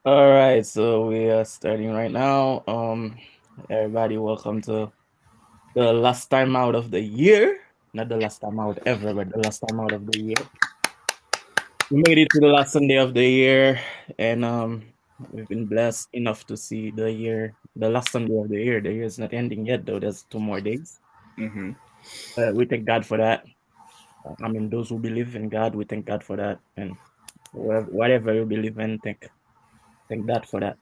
All right, so we are starting right now. Everybody, welcome to the last time out of the year. Not the last time out ever, but the last time out of the year. We made it to the last Sunday of the year, and we've been blessed enough to see the year, the last Sunday of the year. The year is not ending yet, though. There's 2 more days. Mm-hmm. We thank God for that. I mean, those who believe in God, we thank God for that, and whatever you believe in, thank God for that.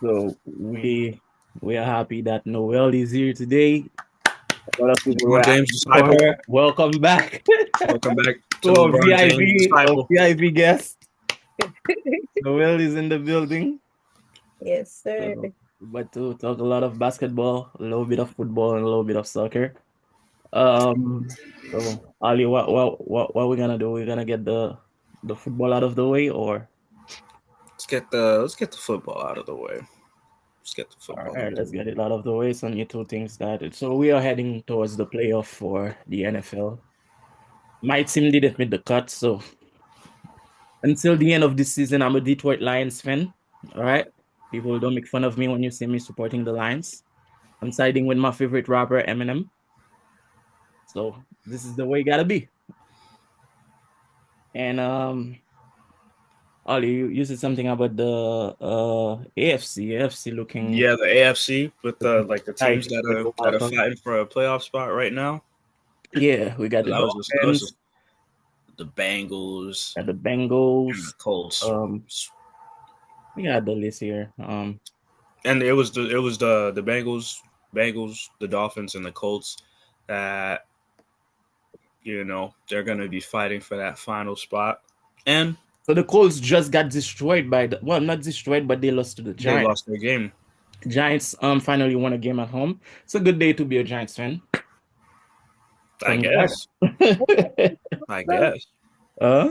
So we are happy that Noel is here today. A lot of people were LeBron James asking for disciple. her. Welcome back Welcome back to to our LeBron James disciple. VIP guest. Noel is in the building. Yes, sir. But to talk a lot of basketball, a little bit of football, and a little bit of soccer. Um, so Ali, what we're gonna do? We're gonna get the football out of the way, or Let's get the football out of the way. Let's get the all football right, out of let's the way. get it out of the way. So you two things that so we are heading towards the playoff for the NFL. My team didn't make the cut, so until the end of this season, I'm a Detroit Lions fan. All right. People don't make fun of me when you see me supporting the Lions. I'm siding with my favorite rapper, Eminem. So this is the way it gotta be. And Ollie, you said something about the AFC looking Yeah, the AFC with the teams tight that with are the that wild are card. fighting for a playoff spot right now. Yeah, we got the That was just Dolphins, the Bengals got the and the Bengals. Colts. We got the list here. And it was the Bengals, the Dolphins, and the Colts that they're going to be fighting for that final spot. And So the Colts just got destroyed by the well, not destroyed, but they lost to the they Giants. lost their game. Giants finally won a game at home. It's a good day to be a Giants fan. I Congrats. guess. I guess. uh,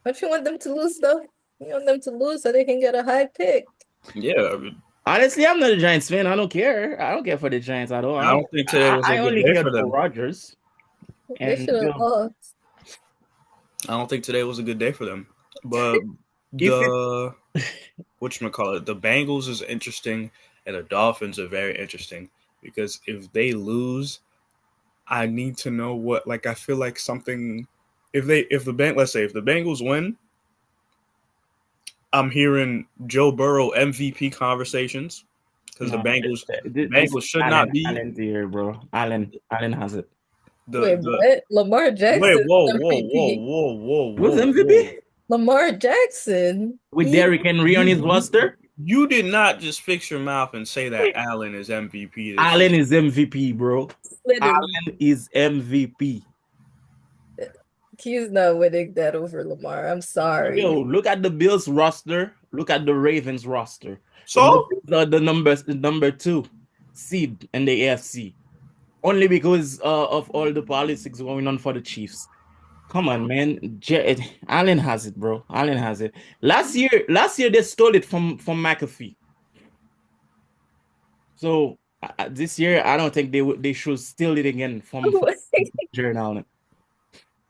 Don't you want them to lose, though? You want them to lose so they can get a high pick. Yeah. I mean, Honestly, I'm not a Giants fan. I don't care. I don't care for the Giants at all. I don't think today was a I good only day cared for for them. Rodgers. They And should have lost. I don't think today was a good day for them. But if it the whatchamacallit, the Bengals is interesting and the Dolphins are very interesting because if they lose, I need to know what I feel like something if the bank let's say if the Bengals win, I'm hearing Joe Burrow MVP conversations because the no, Bengals the this is Bengals should not be Allen's here, bro. Allen has it. Wait, the what? Lamar wait, Jackson whoa, whoa, whoa, MVP. whoa, whoa, Who's whoa, whoa. MVP? Lamar Jackson. With He Derrick Henry on You his you roster? you did not just fix your mouth and say that Allen is MVP this Allen season. is MVP, bro. literally Allen is MVP. he's not winning that over Lamar. I'm Yo, sorry. look at the Bills roster. Look at the Ravens roster. And the So Bills are the number two seed in the AFC. Only because of all the politics going on for the Chiefs. Come on, man. Allen has it, bro. Allen has it. Last year they stole it from McAfee. So this year, I don't think they should steal it again from Jared Allen.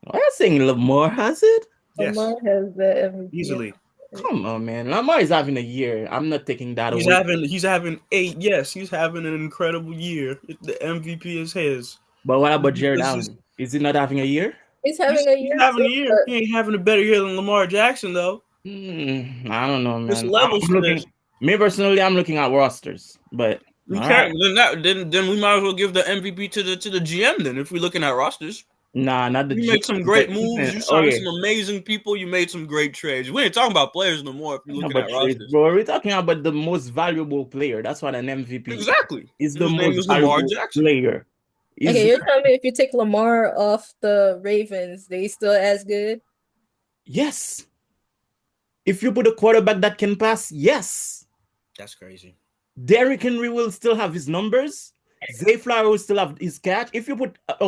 Why are you saying Lamar has it? yes, Lamar has the MVP. easily. Come on, man. Lamar is having a year. I'm not taking that He's away. having eight. Yes, he's having an incredible year. The MVP is his. But what about Jared This is Allen? Is he not having a year? He's having a he's year having a too, year. but He ain't having a better year than Lamar Jackson though. I don't know, This man. level I'm this. looking. Me personally, I'm looking at rosters. But We all right, can't then we might as well give the MVP to the GM then if we're looking at rosters. nah, not the You G. made some But great moves. listen, You signed some okay, amazing people. You made some great trades. We ain't talking about players no more if you're looking but at trades, rosters. bro. We're talking about the most valuable player. That's what an MVP Exactly. is. And The his name most is Lamar valuable Jackson. player. Is okay, you're telling me if you take Lamar off the Ravens, they still as good? yes. If you put a quarterback that can pass, yes. That's crazy. Derrick Henry will still have his numbers. Zay Flower will still have his catch. If you put a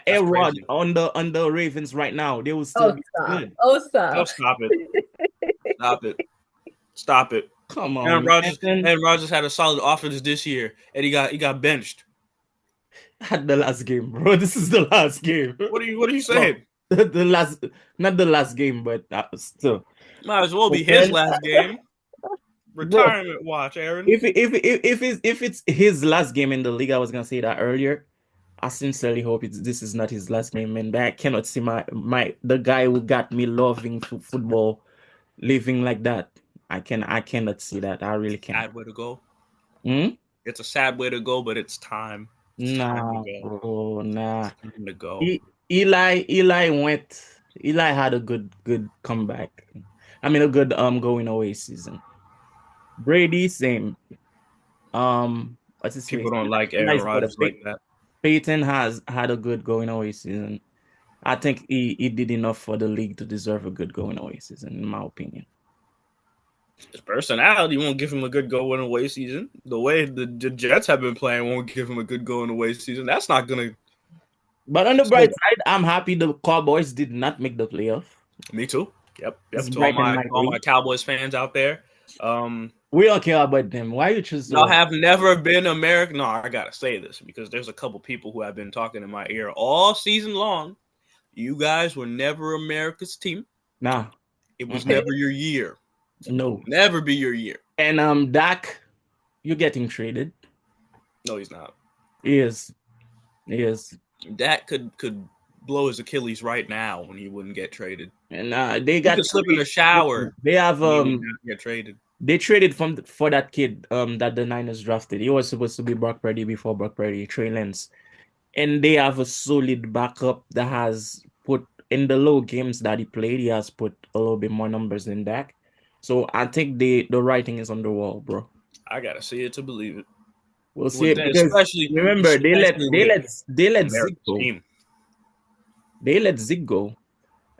That's Rod crazy. on the Ravens right now, they will still Oh, be stop. good. Oh, Oh, stop. stop it. Stop it. Stop it. Come Aaron on, Rodgers man. Aaron Rodgers had a solid offense this year, and he got benched. At the last game, bro. This is the last game. What are you Well, saying? the last, not the last game, but still. Might as well be his When last game. Bro, retirement watch, Aaron. if it's his last game in the league, I was gonna say that earlier. I sincerely hope this is not his last game, and I cannot see the guy who got me loving football living like that. I cannot see that. I really cannot. Sad way to go. Hmm? It's a sad way to go, but it's time. It's time to Nah, go. bro, nah. It's time to go. Eli had a good comeback. I mean a good going away season. Brady, same. What's his face? People don't like Aaron Eli's better. Rodgers like that. Peyton has had a good going away season. I think he did enough for the league to deserve a good going away season, in my opinion. His personality won't give him a good going away season. The way the Jets have been playing won't give him a good going away season. That's not gonna. But on the bright side, I'm happy the Cowboys did not make the playoff. Me too. Yep. It's To all brighten my my all my day. Cowboys fans out there, We don't care about them. Why you choose y'all to? have never been American. No, I gotta say this because there's a couple people who have been talking in my ear all season long. You guys were never America's team. Nah. It was never your year. No. Never be your year. And Dak, you're getting traded. No, he's not. He is. He is. Dak could blow his Achilles right now when he wouldn't get traded. And they He got could slip in the shower. They have He would not get traded. they traded for that kid that the Niners drafted. He was supposed to be Brock Purdy before Brock Purdy, Trey Lance. And they have a solid backup that has put in the low games that he played, he has put a little bit more numbers than Dak. So I think the writing is on the wall, bro. I gotta see it to believe it. We'll see it because remember they let Zig go. Team. They let Zig go.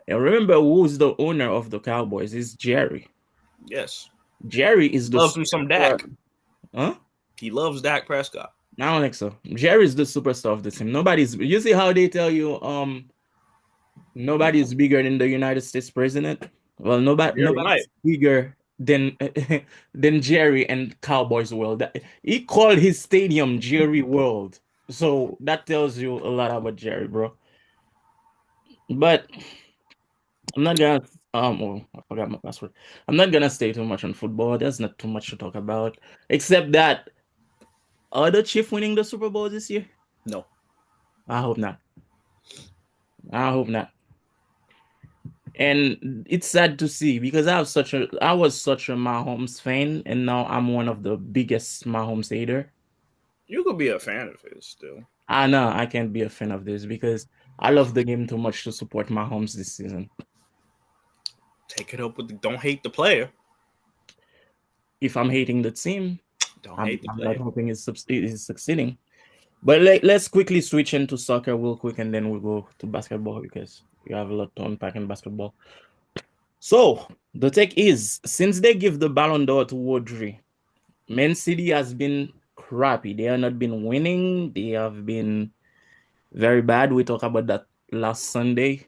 And remember who's the owner of the Cowboys? It's Jerry. Yes. Jerry is the loves him some Dak. Huh? He loves Dak Prescott. I don't think so. Jerry's the superstar of the team. You see how they tell you nobody's bigger than the United States president? Well, nobody's bigger than than Jerry and Cowboys World. He called his stadium Jerry World. So that tells you a lot about Jerry, bro. But I'm not gonna I forgot my password. I'm not gonna stay too much on football. There's not too much to talk about. Except that are the Chiefs winning the Super Bowl this year? No. I hope not. I hope not. And it's sad to see because I was such a Mahomes fan, and now I'm one of the biggest Mahomes hater. You could be a fan of his still. I know I can't be a fan of this because I love the game too much to support Mahomes this season. Take it up with don't hate the player. If I'm hating the team, I'm not hoping it's succeeding. But let's quickly switch into soccer real quick, and then we'll go to basketball because we have a lot to unpack in basketball. So the take is, since they give the Ballon d'Or to Rodri, Man City has been crappy. They have not been winning. They have been very bad. We talked about that last Sunday.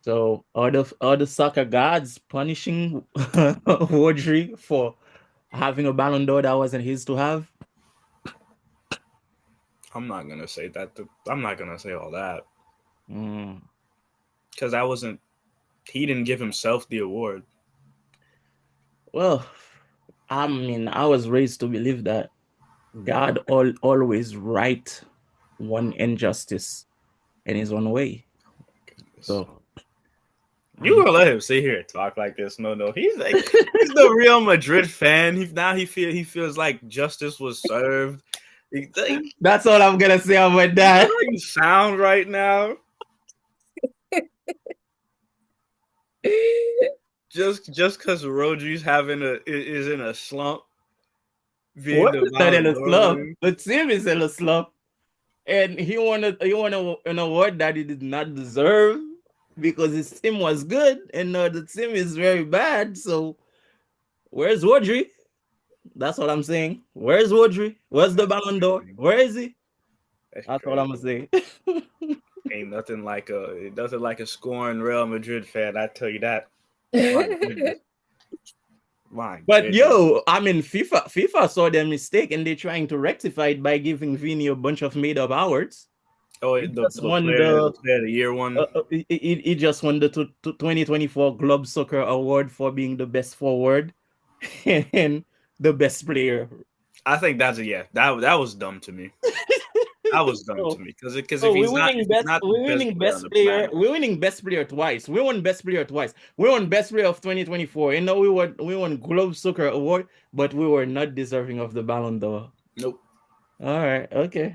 So are the soccer gods punishing Rodri for having a Ballon d'Or that wasn't his to have? I'm not gonna say that. I'm not gonna say all that because that wasn't. He didn't give himself the award. Well, I mean, I was raised to believe that God always right one injustice in his own way. So you gonna let him sit here and talk like this? No, he's like he's the Real Madrid fan. He feels like justice was served. That's all I'm gonna say about that. You sound right now. just because Rodri's is in a slump. What is that in a slump? The team is in a slump, and he won an award that he did not deserve because his team was good, and the team is very bad. So, where's Rodri? That's what I'm saying. Where's Rodri? Where's the Ballon d'Or? Where is he? That's what I'm gonna say. Ain't nothing like a scoring Real Madrid fan. I tell you that. But yo, I mean, FIFA saw their mistake and they're trying to rectify it by giving Vini a bunch of made-up awards. Oh, the player of the year one. He just won the 2024 Globe Soccer Award for being the best forward. and the best player. I think that's a yeah. That was dumb to me. That was dumb to So, me because so if he's not the we're best winning player on best the player. planet, We're winning best player twice. We won best player twice. We won best player of 2024. We won Globe Soccer Award, but we were not deserving of the Ballon d'Or. nope. All right, okay.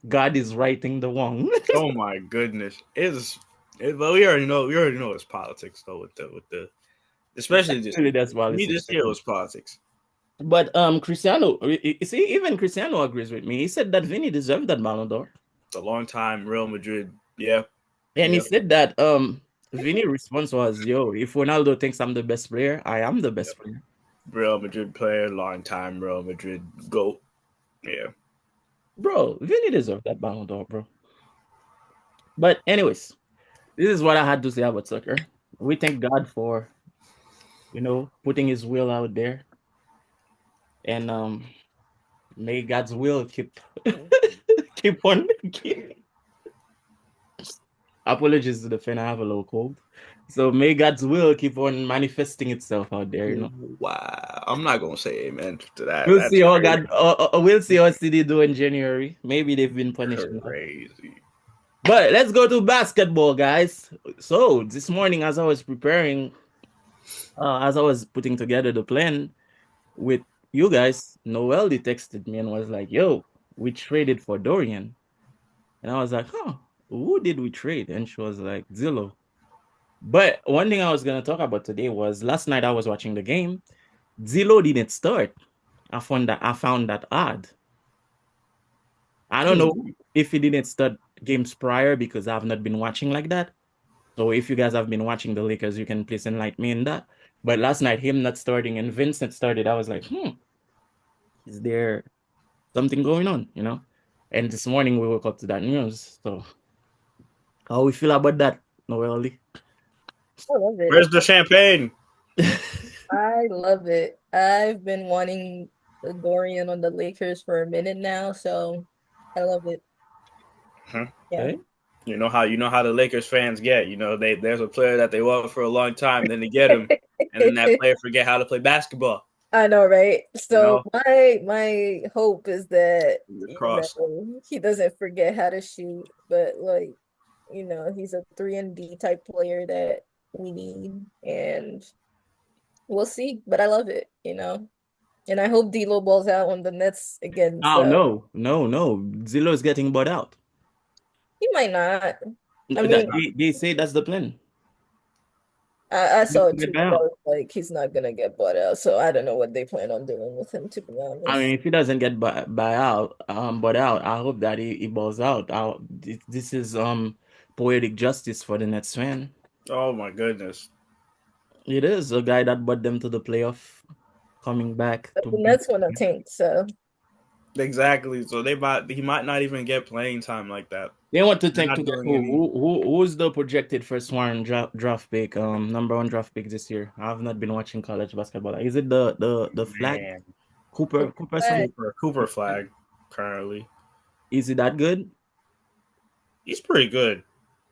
God is righting the wrong. Oh my goodness, but we already know it's politics though with the especially this Really, year. that's To me, politics. this year was politics. But Cristiano, you see, even Cristiano agrees with me. He said that Vinny deserved that Ballon d'Or. It's a long time Real Madrid. Yeah, And he yeah, said that Vinny response was, "Yo, if Ronaldo thinks I'm the best player, I am the yeah. best player." Real Madrid player, long time Real Madrid goat. Yeah. Bro, Vinny deserved that Ballon d'Or, bro. But anyways, this is what I had to say about soccer. We thank God for, putting his will out there. And may God's will keep keep on keep. Apologies to the fan, I have a little cold. So may God's will keep on manifesting itself out there. Wow. I'm not gonna say amen to that. We'll see That's how crazy. City do in January. Maybe they've been punished enough. Crazy. But let's go to basketball, guys. So this morning, as I was putting together the plan with you guys, Noelly texted me and was like, "Yo, we traded for Dorian," and I was like, "Huh, who did we trade?" And she was like, "Zillow." But one thing I was gonna talk about today was last night I was watching the game. Zillow didn't start. I found that odd. I don't know if he didn't start games prior because I've not been watching like that. So if you guys have been watching the Lakers, you can please enlighten me in that. But last night, him not starting and Vincent started, I was like, is there something going on? And this morning we woke up to that news. So how we feel about that, Noelly? I love it. Where's the champagne? I love it. I've been wanting the Dorian on the Lakers for a minute now, so I love it. Huh? Yeah. Okay. You know how the Lakers fans get. There's a player that they want for a long time, then they get him, and then that player forget how to play basketball. I know, right? You So know, my hope is that, cross. he doesn't forget how to shoot, but like, he's a 3 and D type player that we need, and we'll see. But I love it. And I hope D'Lo balls out on the Nets again. Oh So no, no, no. Zillow is getting bought out. he might not. I That mean, they say that's the plan. I He's saw a to get tweet buy that out. was like he's not gonna get bought out, so I don't know what they plan on doing with him, to be I mean, honest. if he doesn't get bought out, I hope that he balls out. This is poetic justice for the Nets fan. Oh my goodness. It is a guy that brought them to the playoff, coming back But to the beat. Nets want to tank, so Exactly. So he might not even get playing time like that. They want to They're take to not get doing who? any. Who's the projected first one draft pick? Number one draft pick this year. I have not been watching college basketball. Is it the flag Man, Cooper but something? Cooper flag currently. Is it that good? He's pretty good.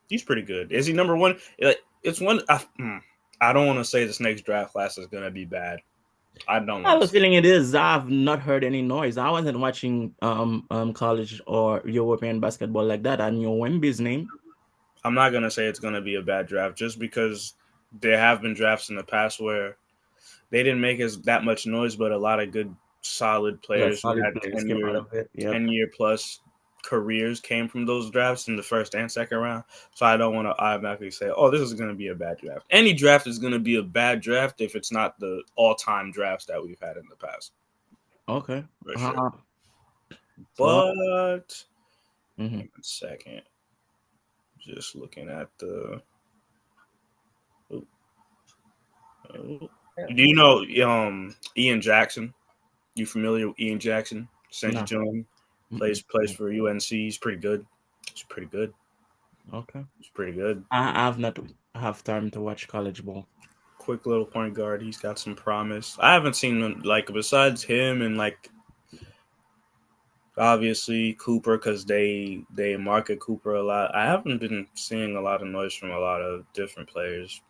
He's pretty good. Is he number one? It's one. I don't want to say this next draft class is gonna be bad. I don't I want have to a say. feeling it is. I've not heard any noise. I wasn't watching college or European basketball like that. I knew Wemby's name. I'm not gonna say it's gonna be a bad draft just because there have been drafts in the past where they didn't make as that much noise, but a lot of good, solid Yeah, players who solid had players came out of it. Yep. 10-year plus careers came from those drafts in the first and second round. So I don't want to automatically say, "Oh, this is going to be a bad draft." Any draft is going to be a bad draft if it's not the all-time drafts that we've had in the past, Okay. for sure. Uh, so But mhm. one second, just looking at the. oh, oh. yeah. Do you know Ian Jackson? You familiar with Ian Jackson? Sent you No. to him. Mm-mm. Plays for UNC. He's pretty good. He's pretty good. Okay. He's pretty good. I've not have time to watch college ball. Quick little point guard. He's got some promise. I haven't seen him like besides him and like obviously Cooper because they market Cooper a lot. I haven't been seeing a lot of noise from a lot of different players.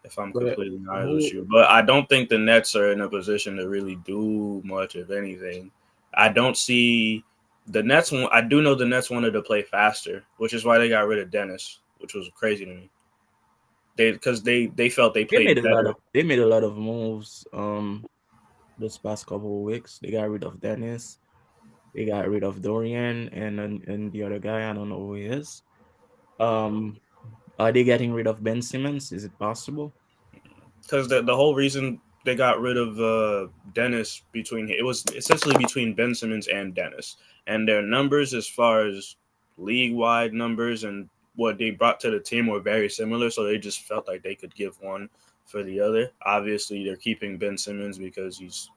if I'm But completely honest with who you. But I don't think the Nets are in a position to really do much, if anything. I don't see the Nets. I do know the Nets wanted to play faster, which is why they got rid of Dennis, which was crazy to me. They felt they they played made a lot better. of they made a lot of moves this past couple of weeks. They got rid of Dennis, they got rid of Dorian and the other guy, I don't know who he is. Um are they getting rid of Ben Simmons? Is it possible? Because the whole reason they got rid of Dennis between it was essentially between Ben Simmons and Dennis, and their numbers as far as league wide numbers and what they brought to the team were very similar. So they just felt like they could give one for the other. Obviously, they're keeping Ben Simmons because he's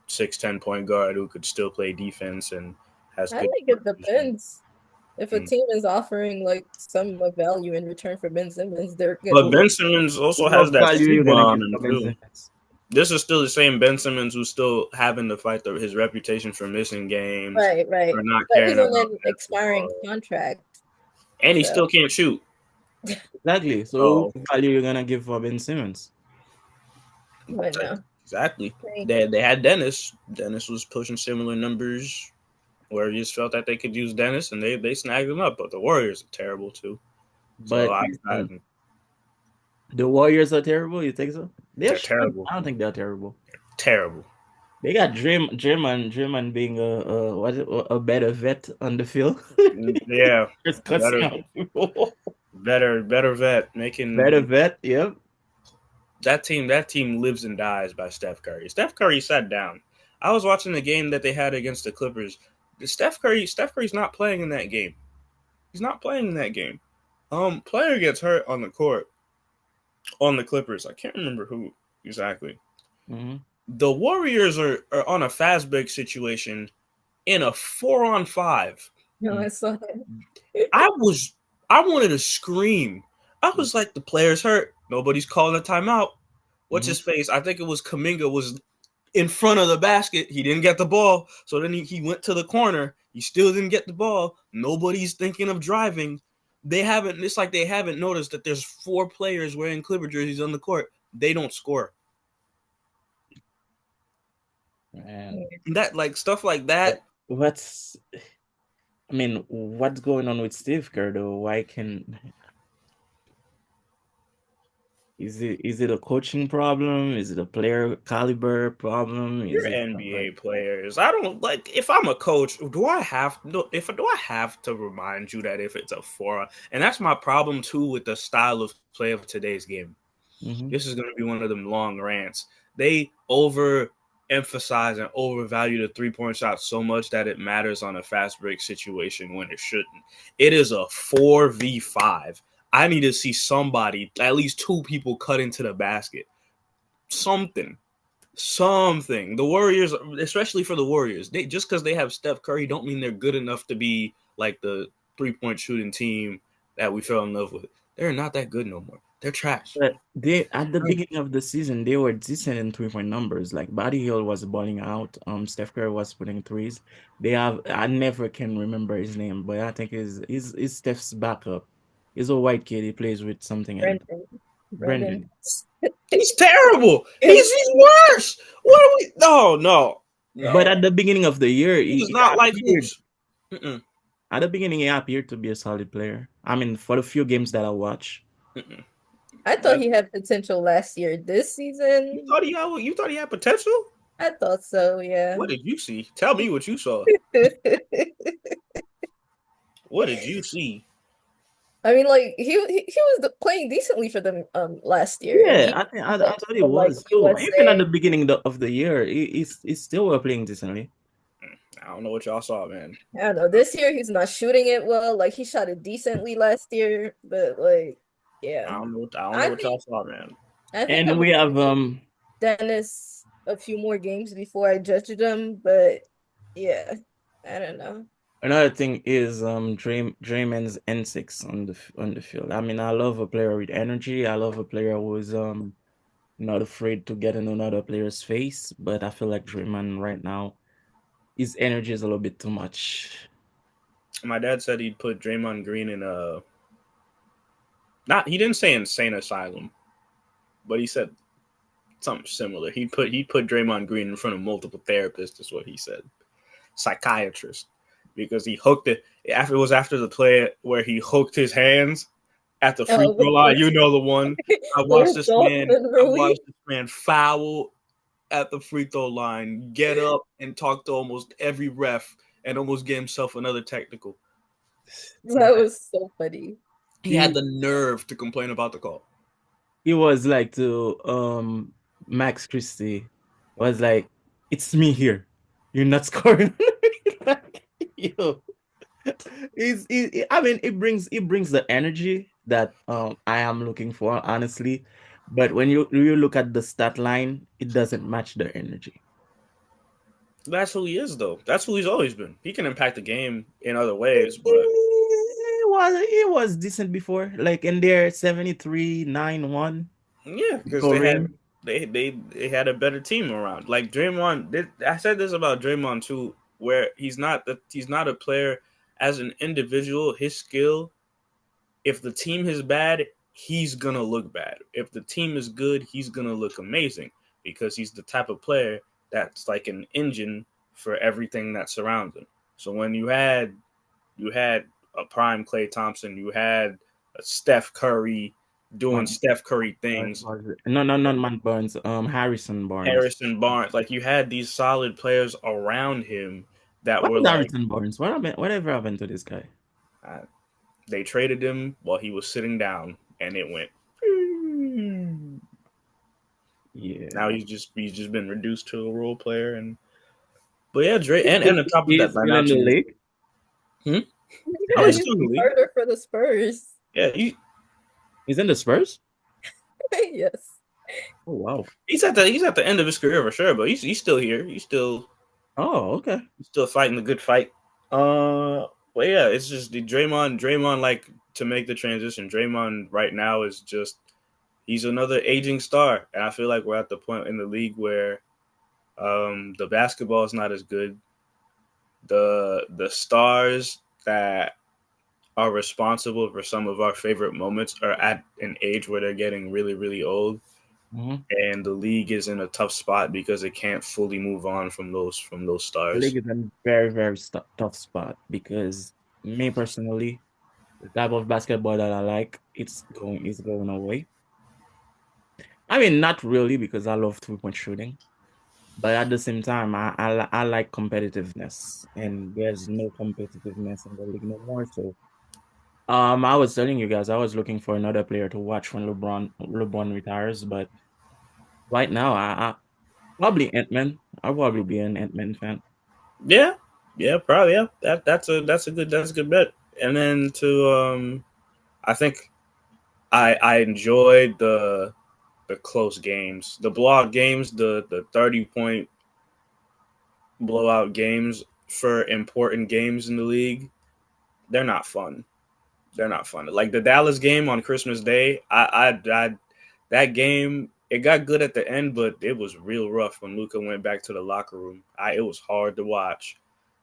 6'10" point guard who could still play defense and has I good think court it vision. depends. If a Mm. team is offering like some value in return for Ben Simmons, they're But gonna Ben Simmons also has What that value you stigma gonna on give him for Ben too. Simmons? This is still the same Ben Simmons who's still having to fight his reputation for missing games, right, right. for not But he's caring on about an expiring basketball, contract, and he so still can't shoot. Exactly. So So what value you gonna give for Ben Simmons? but no. exactly, Right. they had Dennis. Dennis was pushing similar numbers where you just felt that they could use Dennis, and they snagged him up. But the Warriors are terrible too. So But I the Warriors are terrible, you think so? they're terrible, I don't think they're terrible. terrible. They got Draymond being a better vet on the field. Yeah, Just cussing better, out people. better vet Better making vet, yep. that team lives and dies by Steph Curry. Steph Curry sat down. I was watching the game that they had against the Clippers. Steph Curry's not playing in that game. He's not playing in that game. Player gets hurt on the court on the Clippers. I can't remember who exactly. Hmm. The Warriors are on a fast break situation in a 4-on-5. No, I saw that. I was I wanted to scream. I was like, the player's hurt. Nobody's calling a timeout. What's Hmm. his face? I think it was Kaminga was in front of the basket. He didn't get the ball. So then he went to the corner. He still didn't get the ball. Nobody's thinking of driving. It's like they haven't noticed that there's 4 players wearing Clipper jerseys on the court. They don't score. Man, That like stuff like that. what's I mean, what's going on with Steve Kerr though? Why can is it a coaching problem? Is it a player caliber problem? Is You're it NBA like players. I don't like if I'm a coach, do I have to remind you that if it's a 4, and that's my problem too with the style of play of today's game. hmm This is going to be one of them long rants. They overemphasize and overvalue the 3-point shot so much that it matters on a fast break situation when it shouldn't. It is a 4v5. I need to see somebody, at least 2 people, cut into the basket. Something. Something. The Warriors, especially for the Warriors, they just because they have Steph Curry don't mean they're good enough to be like the 3-point shooting team that we fell in love with. They're not that good no more. They're trash. but they at the beginning of the season they were decent in 3-point numbers. Like Buddy Hill was balling out. Steph Curry was putting threes. They have I never can remember his name, but I think is Steph's backup. He's a white kid. He plays with something else. Brandon. Brendan. He's terrible. He's worse. What are we? But No. at the beginning of the year, He does he not like appeared. hoops. Mm-mm, At the beginning, he appeared to be a solid player. I mean, for the few games that I watch. mm-mm. I thought That he had potential last year. This you season, thought he had you thought he had potential. I thought so, yeah. What did you see? Tell me what you saw. What did you see? I mean, like he was playing decently for them last year, and Yeah, even I thought he like was too. Even at the USA. beginning of the year, he's still playing decently. I don't know what y'all saw, man. I don't know. This year he's not shooting it well. Like he shot it decently last year, but like, yeah. I don't know I what y'all think saw, man. I think And I'm we gonna have give Dennis a few more games before I judge them, but yeah, I don't know. another thing is Draymond's N6 on the field. I mean, I love a player with energy. I love a player who is not afraid to get in another player's face. But I feel like Draymond right now, his energy is a little bit too much. My dad said he'd put Draymond Green in a not. He didn't say insane asylum, but he said something similar. He put Draymond Green in front of multiple therapists. Is what he said, psychiatrist, because he hooked it. It was after the play where he hooked his hands at the free Oh, throw line. You know the one. I watched with this man. Dolphin I Rui. watched this man foul at the free throw line, get up and talk to almost every ref, and almost get himself another technical. That was so funny. He had He the nerve to complain about the call. he was like to Max Christie was like, it's me here. You're not scoring. Like, yo. I mean it brings the energy that I am looking for, honestly. But when you look at the stat line, it doesn't match the energy. That's who he is, though. That's who he's always been. He can impact the game in other ways, but It was decent before, like in their 73-9-1 yeah, because they had scoring. they had a better team around. Like Draymond, I said this about Draymond too, where he's not a player as an individual. His skill, if the team is bad, he's gonna look bad. If the team is good, he's gonna look amazing because he's the type of player that's like an engine for everything that surrounds him. So when you had a prime Klay Thompson, you had a Steph Curry doing Man, Steph Curry things, no, no, not Man Barnes. Harrison Barnes. Harrison Barnes, like you had these solid players around him that What were is like, Harrison Barnes? Whatever happened to this guy? uh, they traded him while he was sitting down, and it went. Now Yeah. he's just been reduced to a role player, and but yeah, Dre, and He's on top of that, he's by still now in the too. league. Hmm? Oh, Yeah, he's he's still in the league. starter for the Spurs. Yeah, He's in the Spurs. Yes. Oh wow. he's at the end of his career for sure, but he's still here. Oh, okay. He's still fighting the good fight. Well, yeah, it's just the Draymond, like to make the transition. Draymond right now is just he's another aging star, and I feel like we're at the point in the league where the basketball is not as good. The stars that are responsible for some of our favorite moments are at an age where they're getting really, really old, Mhm. and the league is in a tough spot because it can't fully move on from those The stars. league is in very, very tough spot because me personally, the type of basketball that I like, it's going away. I mean, not really because I love 3-point shooting, but at the same time, I like competitiveness, and there's no competitiveness in the league no more. So, I was telling you guys, I was looking for another player to watch when LeBron retires, but right now, I probably Ant-Man. I'll probably be an Ant-Man fan. Yeah, yeah, probably. Yeah, that's a good bet. And then I think I enjoyed the close games, the blowout games, the 30 point blowout games for important games in the league. They're not fun. They're not fun. Like the Dallas game on Christmas Day, I that game it got good at the end, but it was real rough when Luca went back to the locker room. It was hard to watch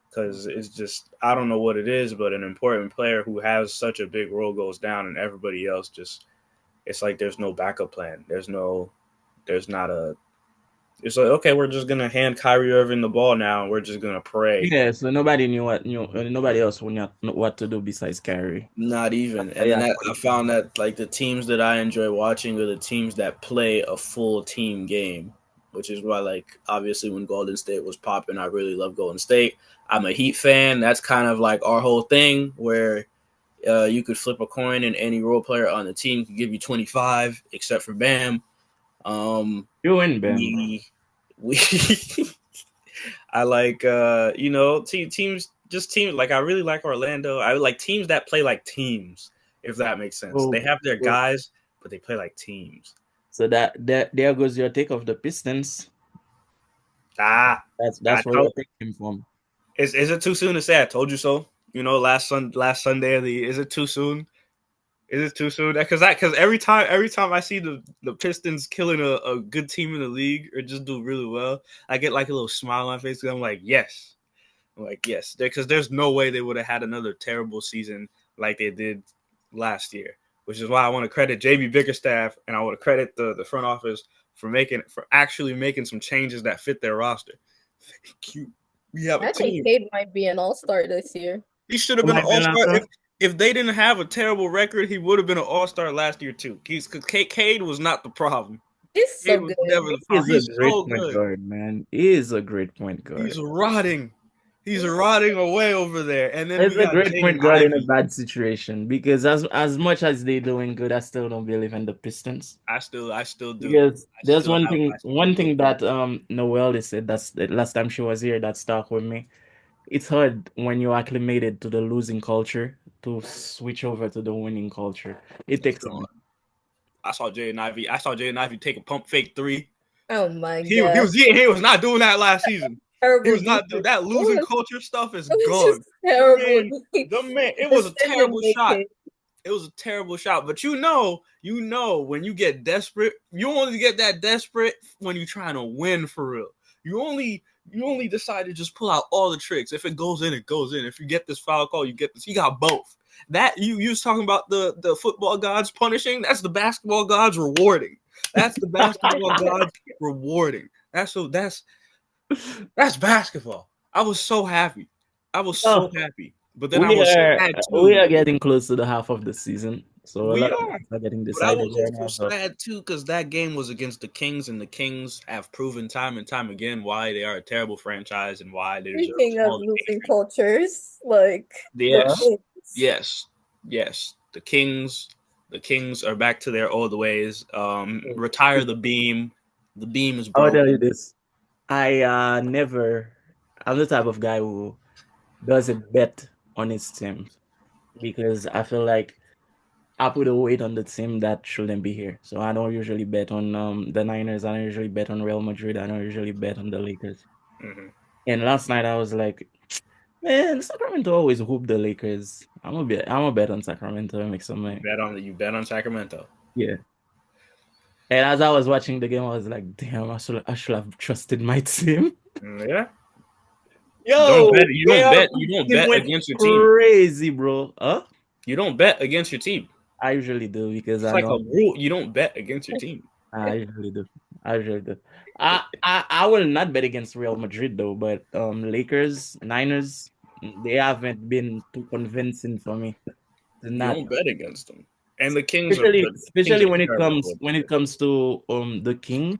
because it's just I don't know what it is, but an important player who has such a big role goes down, and everybody else just it's like there's no backup plan. There's not a. It's like okay, we're just gonna hand Kyrie Irving the ball now, and we're just gonna pray. Yeah, so nobody else would not know what to do besides carry. Not even. And then Yeah, I found that like the teams that I enjoy watching are the teams that play a full team game, which is why like obviously when Golden State was popping, I really love Golden State. I'm a Heat fan. That's kind of like our whole thing where you could flip a coin and any role player on the team could give you 25, except for Bam. you win, Bam. We I like teams like I really like Orlando. I like teams that play like teams, if that makes sense. They Oh, have their oh. guys, but they play like teams. So that there goes your take of the Pistons. Ah, I That's where told, your take came from. is it too soon to say I told you so? Last Sunday of the is it too soon? Is it too soon? Because every time I see the Pistons killing a good team in the league or just do really well, I get like a little smile on my face. 'Cause I'm like, yes, because there's no way they would have had another terrible season like they did last year. which is why I want to credit JB Bickerstaff and I want to credit the front office for actually making some changes that fit their roster. Thank you. We have a I think team. Cade might be an all-star this year. He should have Who been an might be all an star answer? if they didn't have a terrible record. He would have been an all star last year too. Because Cade was not the problem. He's Cade so was good. never the He problem. is a He's great so point good. guard, man. He is a great point He's guard. rotting. He's He's rotting away over there. And then He's we a got great Jaden point guard in a Ivey. bad situation because as much as they doing good, I still don't believe in the Pistons. I still do. Because I there's still one have thing my one sympathy. thing that Noelle said that's the last time she was here that stuck with me. It's hard when you're acclimated to the losing culture to switch over to the winning culture. It It's takes gone. time. I saw Jaden Ivey take a pump fake three. Oh my He God. was he was not doing that last season. He Terrible was not defense. that losing culture stuff is It was gone. just terrible The man, it was a decision terrible shot. making. It was a terrible shot. But you know when you get desperate, you only get that desperate when you're trying to win for real. You only decide to just pull out all the tricks. If it goes in, it goes in. If you get this foul call, you get this. You got both. That you was talking about the football gods punishing. That's the basketball gods rewarding. That's the basketball gods rewarding. That's basketball. I was so happy. I was so Oh, happy. But then I we was are sad we too. are getting close to the half of the season, so a We lot of are. things are getting But I decided was right also now. So sad too because that game was against the Kings, and the Kings have proven time and time again why they are a terrible franchise and why they deserve Speaking of all the losing hatred. cultures, like the Yes, Kings. yes, yes. The Kings are back to their old ways. Retire the beam. The beam is I will tell you broken. this. I never I'm the type of guy who doesn't bet on his team because I feel like I put a weight on the team that shouldn't be here. So I don't usually bet on the Niners. I don't usually bet on Real Madrid. I don't usually bet on the Lakers. Hmm. And last night I was like, man, Sacramento always hoop the Lakers. I'm a bet on Sacramento and make some money. You bet on Sacramento. Yeah. And as I was watching the game, I was like, damn, I should have trusted my team. Yeah. Don't bet. Yo, You don't their bet. You don't team bet went against your team. crazy, bro. Huh? You don't bet against your team. I usually do because It's I like a know rule. You don't bet against your team. I usually do. I usually do. I will not bet against Real Madrid though, but Lakers, Niners, they haven't been too convincing for me. They're You not. don't bet against them. And the Kings are Especially the Kings especially are when it terrible comes towards when it it. comes to the King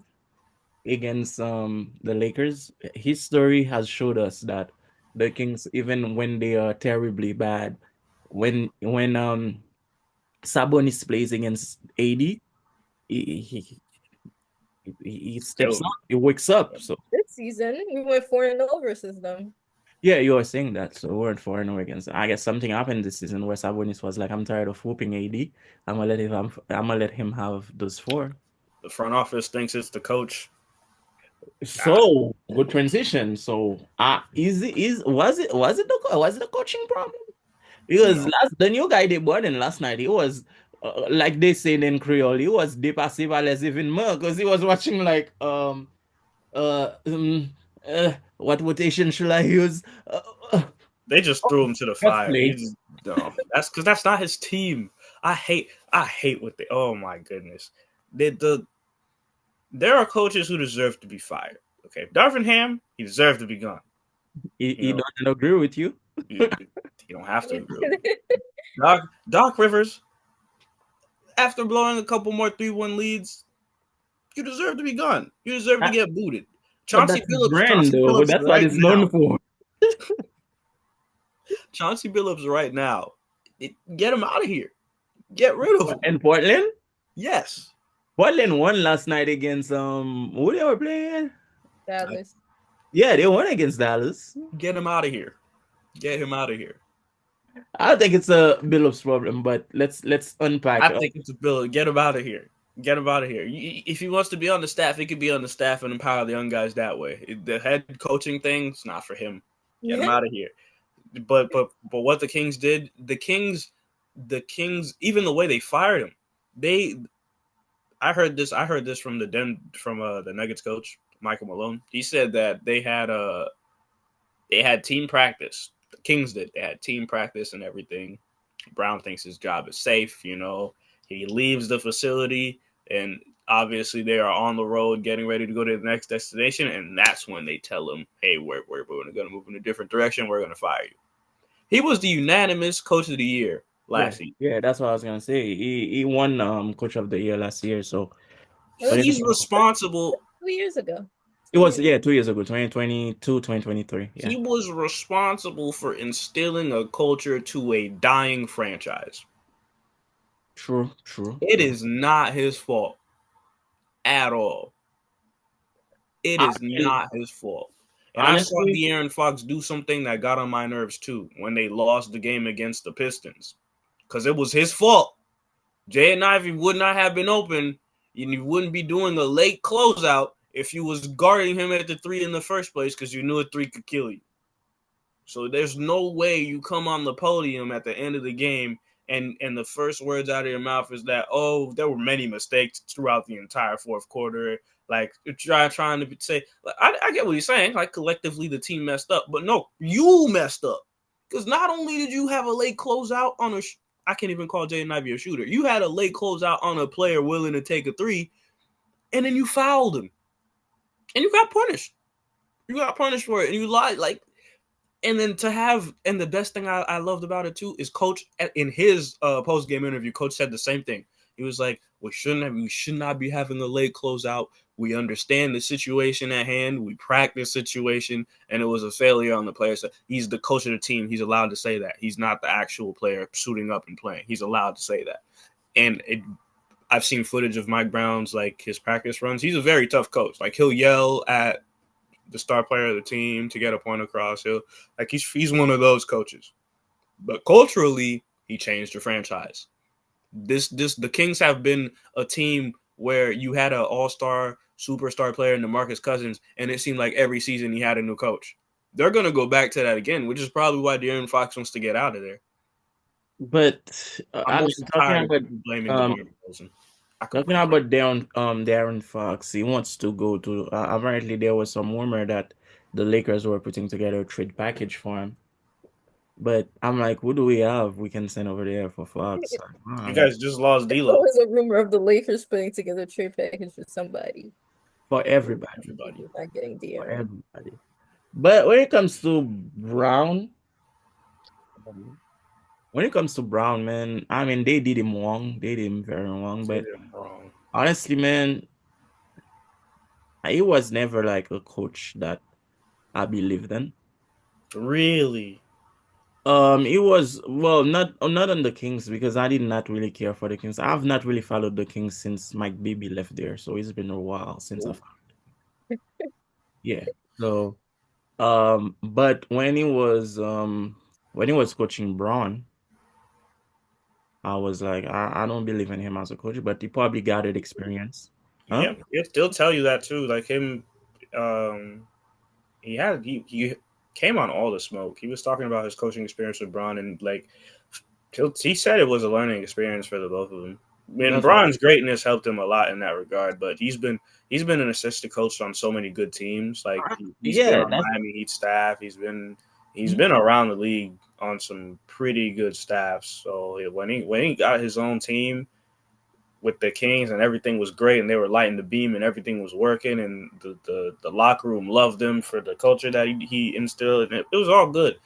against the Lakers. History has showed us that the Kings, even when they are terribly bad, when Sabonis plays against AD, he, he he steps Kill up, he wakes up. So This season, we went 4-0 versus them. yeah, you are saying that. So we weren't 4-0 against. I guess something happened this season where Sabonis was like, I'm tired of whooping AD. I'm gonna let him have those four. the front office thinks it's the coach. Ah, So good transition. So was it the coaching problem? Because no, the new guy they brought in last night, he was like they say in Creole, he was dépassé par les événements because he was watching like uh um what quotation should I use? Uh, they just threw him to the Just fire. play. No. That's because that's not his team. I hate what they. Oh my goodness. There are coaches who deserve to be fired. Okay, Darvin Ham, he deserves to be gone. You He know, doesn't agree with you. you don't have to agree with me. Doc Rivers, after blowing a couple more 3-1 leads, you deserve to be gone. You deserve to That- get booted. but Chauncey that's his Billups, brand, Chauncey though. Billups That's what right he's known now, for. Chauncey Billups right now. Get him out of here. Get rid of him. And Portland, Yes. Portland won last night against who they were playing. Dallas. Yeah, they won against Dallas. Get him out of here. Get him out of here. I don't think it's a Billups problem, but let's I unpack. think it's a bill. Get him out of here. Get him out of here. If he wants to be on the staff, he could be on the staff and empower the young guys that way. The head coaching thing, it's not for him. Get him Yeah. out of here. But what the Kings did, the Kings, even the way they fired him, they. I heard this from the Nuggets coach Michael Malone. He said that they had team practice. The Kings did. They had team practice and everything. Brown thinks his job is safe. He leaves the facility, and obviously they are on the road getting ready to go to the next destination, and that's when they tell him, "Hey, we're going to move in a different direction. We're going to fire you." He was the unanimous coach of the year Yeah, last season. yeah, that's what I was gonna say. He won coach of the year last year. So It was what do you He's think? responsible. 2 years ago. It Two was, years. yeah, 2 years ago, 2022, 2023. He Yeah. was responsible for instilling a culture to a dying franchise. True, true, It true. is not his fault at all. It I is mean, not his fault. And I saw honestly, De'Aaron Fox do something that got on my nerves too when they lost the game against the Pistons. Because it was his fault. Jay and Ivy would not have been open, and you wouldn't be doing a late closeout if you was guarding him at the three in the first place because you knew a three could kill you. So there's no way you come on the podium at the end of the game and the first words out of your mouth is that, oh, there were many mistakes throughout the entire fourth quarter. Like trying to say, I get what you're saying. Like collectively the team messed up, but no, you messed up because not only did you have a late closeout on I can't even call Jaden Ivey a shooter. You had a late closeout on a player willing to take a three, and then you fouled him, and you got punished. You got punished for it, and you lied. Like, and then to have, and the best thing I loved about it too is Coach in his post game interview. Coach said the same thing. He was like, we should not be having a late closeout. We understand the situation at hand. We practice situation, and it was a failure on the player. So he's the coach of the team. He's allowed to say that. He's not the actual player suiting up and playing. He's allowed to say that. And I've seen footage of Mike Brown's like his practice runs. He's a very tough coach. Like he'll yell at the star player of the team to get a point across. He's one of those coaches. But culturally, he changed the franchise. The Kings have been a team where you had an all-star superstar player in DeMarcus Cousins, and it seemed like every season he had a new coach. They're gonna go back to that again, which is probably why De'Aaron Fox wants to get out of there. but I'm I mean, also tired of people blaming um, DeMar DeRozan. I could talking about Darren Fox, he wants to go to. Apparently, there was some rumor that the Lakers were putting together a trade package for him. But I'm like, who do we have we can send over there for Fox? You guys just lost There's D'Lo. always a rumor of the Lakers putting together a trade package for somebody. For everybody, Everybody. We're not getting for De'Aaron. everybody. But when it comes to Brown, when it comes to Brown, man, I mean, they did him wrong. They did him very wrong. Did But him wrong. honestly, man, he was never like a coach that I believed in. Really? He was, well, not on the Kings because I did not really care for the Kings. I've not really followed the Kings since Mike Bibby left there, so it's been a while since I've, yeah. So, but when he was coaching Braun, I was like, I don't believe in him as a coach, but he probably gathered experience. Huh? Yeah, he'll still tell you that too. Like him, um, he came on all the smoke. He was talking about his coaching experience with Braun, and like he said it was a learning experience for the both of them. And That's what. Braun's greatness helped him a lot in that regard. But he's been an assistant coach on so many good teams. Like he's been Yeah, on that's. Miami Heat staff. He's been around the league on some pretty good staffs. So when he got his own team with the Kings and everything was great and they were lighting the beam and everything was working and the locker room loved him for the culture that he instilled and it was all good.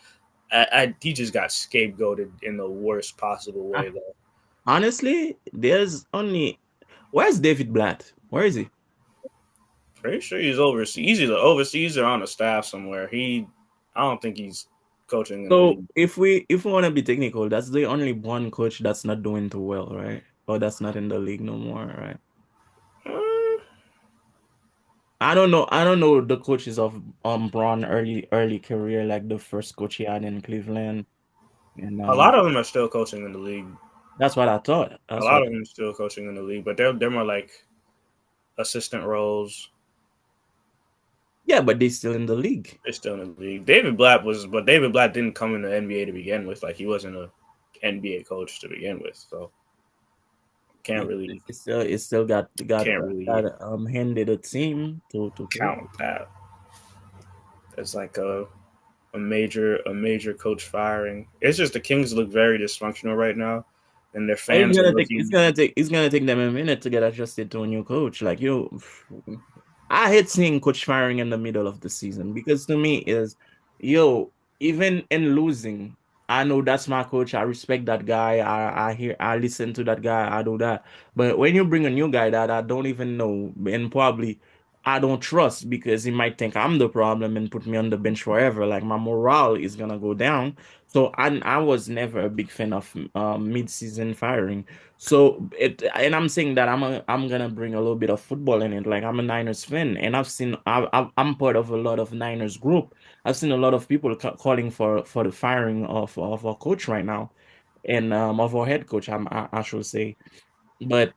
He just got scapegoated in the worst possible way though. Honestly, there's only. Where's David Blatt? Where is he? Pretty sure he's overseas. He's either overseas or on a staff somewhere. I don't think he's coaching in the So league. if we want to be technical, that's the only one coach that's not doing too well, right? Or that's not in the league no more, right? Uh, I don't know. I don't know the coaches of Braun early career, like the first coach he had in Cleveland, and a lot of them are still coaching in the league. that's what I thought. A That's lot what. of them are still coaching in the league, but they're more like assistant roles. Yeah, but they still in the league. They're still in the league. But David Blatt didn't come in the NBA to begin with. Like he wasn't a NBA coach to begin with, so can't really It still can't really handed a team to coach. count that as like a major coach firing. It's just the Kings look very dysfunctional right now, and their fans are looking. It's gonna take them a minute to get adjusted to a new coach. Like I hate seeing coach firing in the middle of the season because to me is yo, even in losing, I know that's my coach. I respect that guy. I listen to that guy. I do that. But when you bring a new guy that I don't even know and probably I don't trust because he might think I'm the problem and put me on the bench forever, like my morale is gonna go down. So I was never a big fan of mid-season firing. So and I'm saying that I'm gonna bring a little bit of football in it. Like I'm a Niners fan, and I'm part of a lot of Niners group. I've seen a lot of people calling for the firing of our coach right now, and of our head coach. I should say, but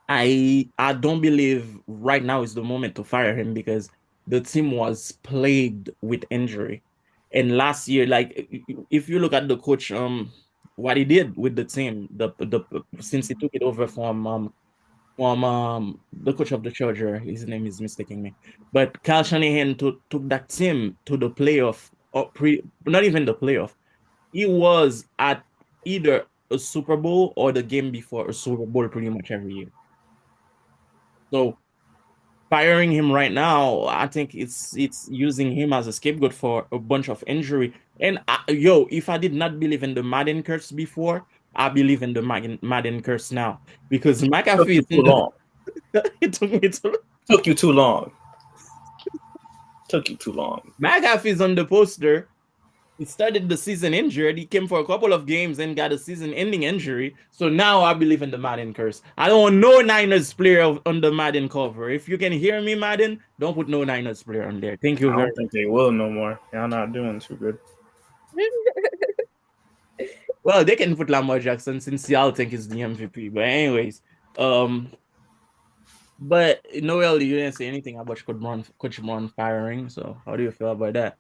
I don't believe right now is the moment to fire him because the team was plagued with injury. And last year, like if you look at the coach, what he did with the team, the since he took it over from the coach of the Charger, his name is mistaking me, but Kyle Shanahan took that team to the playoff, or not even the playoff. He was at either a Super Bowl or the game before a Super Bowl pretty much every year. So firing him right now, I think it's using him as a scapegoat for a bunch of injury. And if I did not believe in the Madden curse before, I believe in the Madden curse now because Took McAfee you is too in the long. it took me to Took you too long. Took you too long. McAfee is on the poster. He started the season injured. He came for a couple of games and got a season-ending injury. So now I believe in the Madden curse. I don't want no Niners player on the Madden cover. If you can hear me, Madden, don't put no Niners player on there. Thank you I very don't much. think they will no more. Y'all not doing too good. Well, they can put Lamar Jackson since y'all think he's the MVP. But anyways, um, but Noel, you didn't say anything about Coach Brown firing. So how do you feel about that?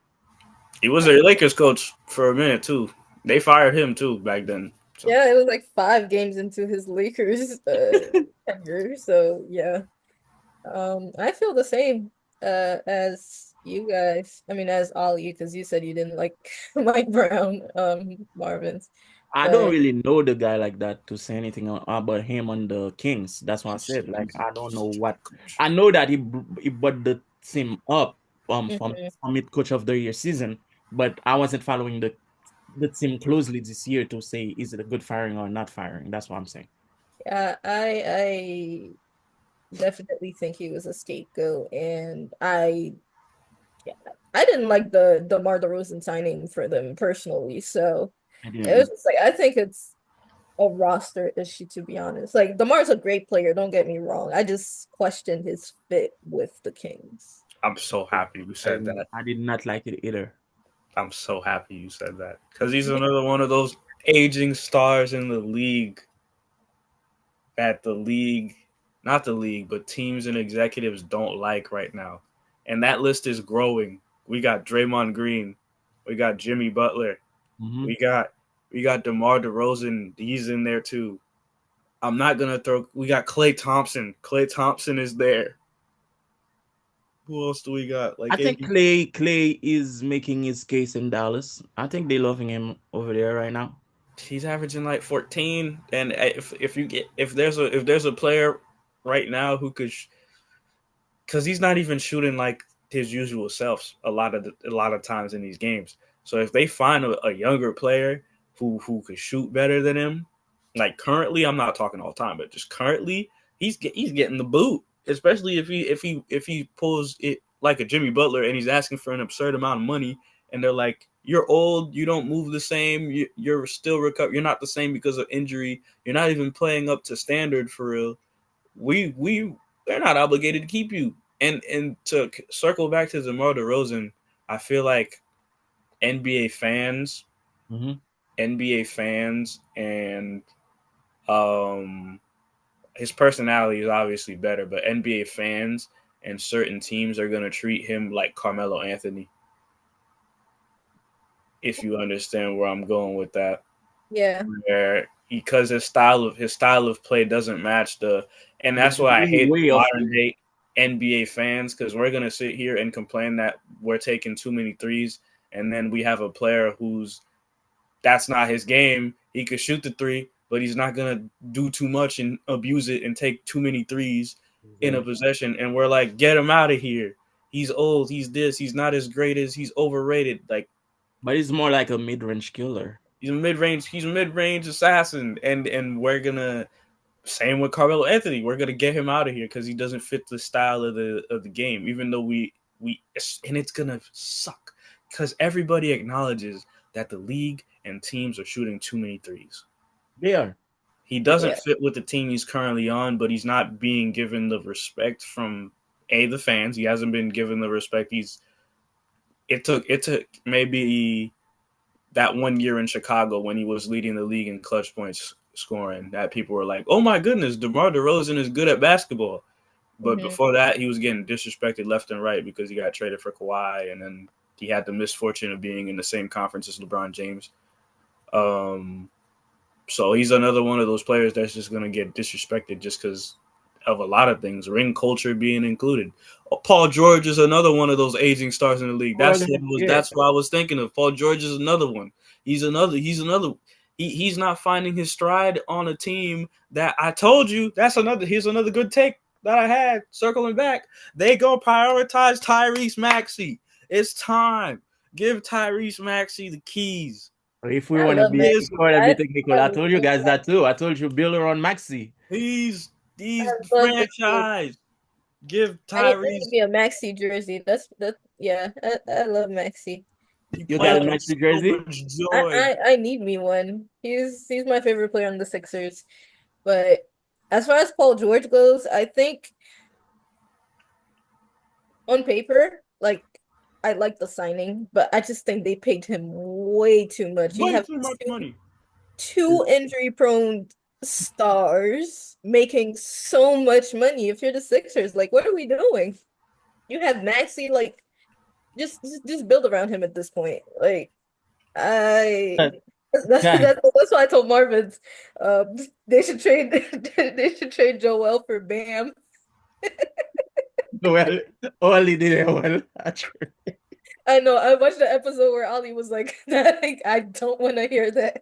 He was their Lakers coach for a minute too. They fired him too back then. So Yeah, it was like 5 games into his Lakers tenure. So yeah. I feel the same as you guys. I mean, as all you, because you said you didn't like Mike Brown, Marvin's. I don't But really know the guy like that to say anything about him on the Kings. That's what I he's, said. Like he's I don't know a what. coach. I know that he brought the team up mhm. from mid coach of the year season, but I wasn't following the team closely this year to say is it a good firing or not firing. That's what I'm saying. Yeah, I definitely think he was a scapegoat, and yeah, I didn't like the DeMar DeRozan signing for them personally. So I it was didn't. just like I think it's a roster issue, to be honest. Like DeMar's a great player, don't get me wrong. I just questioned his fit with the Kings. I'm so happy you said And that. I did not like it either. I'm so happy you said that because he's another one of those aging stars in the league that the league, not the league, but teams and executives don't like right now. And that list is growing. We got Draymond Green, we got Jimmy Butler, Hmm. we got DeMar DeRozan. He's in there too. I'm not gonna throw. We got Klay Thompson. Klay Thompson is there. Who else do we got? I Like think Clay is making his case in Dallas. I think they're loving him over there right now. he's averaging like 14. And if you get if there's a player right now who could, because he's not even shooting like his usual selves a lot of times in these games. So if they find a younger player who could shoot better than him, like currently, I'm not talking all the time, but just currently, he's getting the boot. Especially if he pulls it like a Jimmy Butler and he's asking for an absurd amount of money, and they're like, "You're old, you don't move the same, you're still recover, you're not the same because of injury, you're not even playing up to standard for real. We they're not obligated to keep you." And to circle back to DeMar DeRozan, I feel like NBA fans, Hmm. NBA fans, and um, his personality is obviously better, but NBA fans and certain teams are gonna treat him like Carmelo Anthony. If you understand where I'm going with that, Yeah. where because his style of play doesn't match and The that's why I hate way of modern playing. day NBA fans because we're gonna sit here and complain that we're taking too many threes, and then we have a player who's that's not his game. He could shoot the three, but he's not gonna do too much and abuse it and take too many threes in a Exactly. possession. And we're like, get him out of here. He's old. He's this. He's not as great as he's overrated. Like But he's more like a mid-range killer. he's a mid range. He's a mid range assassin. And we're gonna same with Carmelo Anthony. We're gonna get him out of here because he doesn't fit the style of the game. Even though we and it's gonna suck because everybody acknowledges that the league and teams are shooting too many threes. They are. He Yeah. doesn't fit with the team he's currently on, but he's not being given the respect from the fans. He hasn't been given the respect he's. It took maybe that 1 year in Chicago when he was leading the league in clutch points scoring that people were like, "Oh my goodness, DeMar DeRozan is good at basketball." But Hmm. before that, he was getting disrespected left and right because he got traded for Kawhi, and then he had the misfortune of being in the same conference as LeBron James. Um, so he's another one of those players that's just going to get disrespected just because of a lot of things, ring culture being included. Paul George is another one of those aging stars in the league. Well, yeah. That's what I was thinking of. Paul George is another one. He's another. He's not finding his stride on a team that I told you. Here's another good take that I had. Circling back, they go prioritize Tyrese Maxey. It's time. Give Tyrese Maxey the keys. If we I want to love be He is Maxi. a I bit technical, I I told you love guys that Maxi. too. I told you build around Maxi. he's I love Maxi. franchise. Give I need Tyrese. me a Maxi jersey. That yeah. I love Maxi. He You got a plays Um, with Maxi so jersey? much I, joy. I I need me one. He's my favorite player on the Sixers. But as far as Paul George goes, I think on paper, like I like the signing, but I just think they paid him way too much. You Way have too much money. two injury prone stars making so much money. If you're the Sixers, like what are we doing? You have Maxi, like just build around him at this point. Like I Guys, that's why I told Marvin they should trade they should trade Joel for Bam. well, only did it well. I know I watched the episode where Ali was like, I don't want to hear that.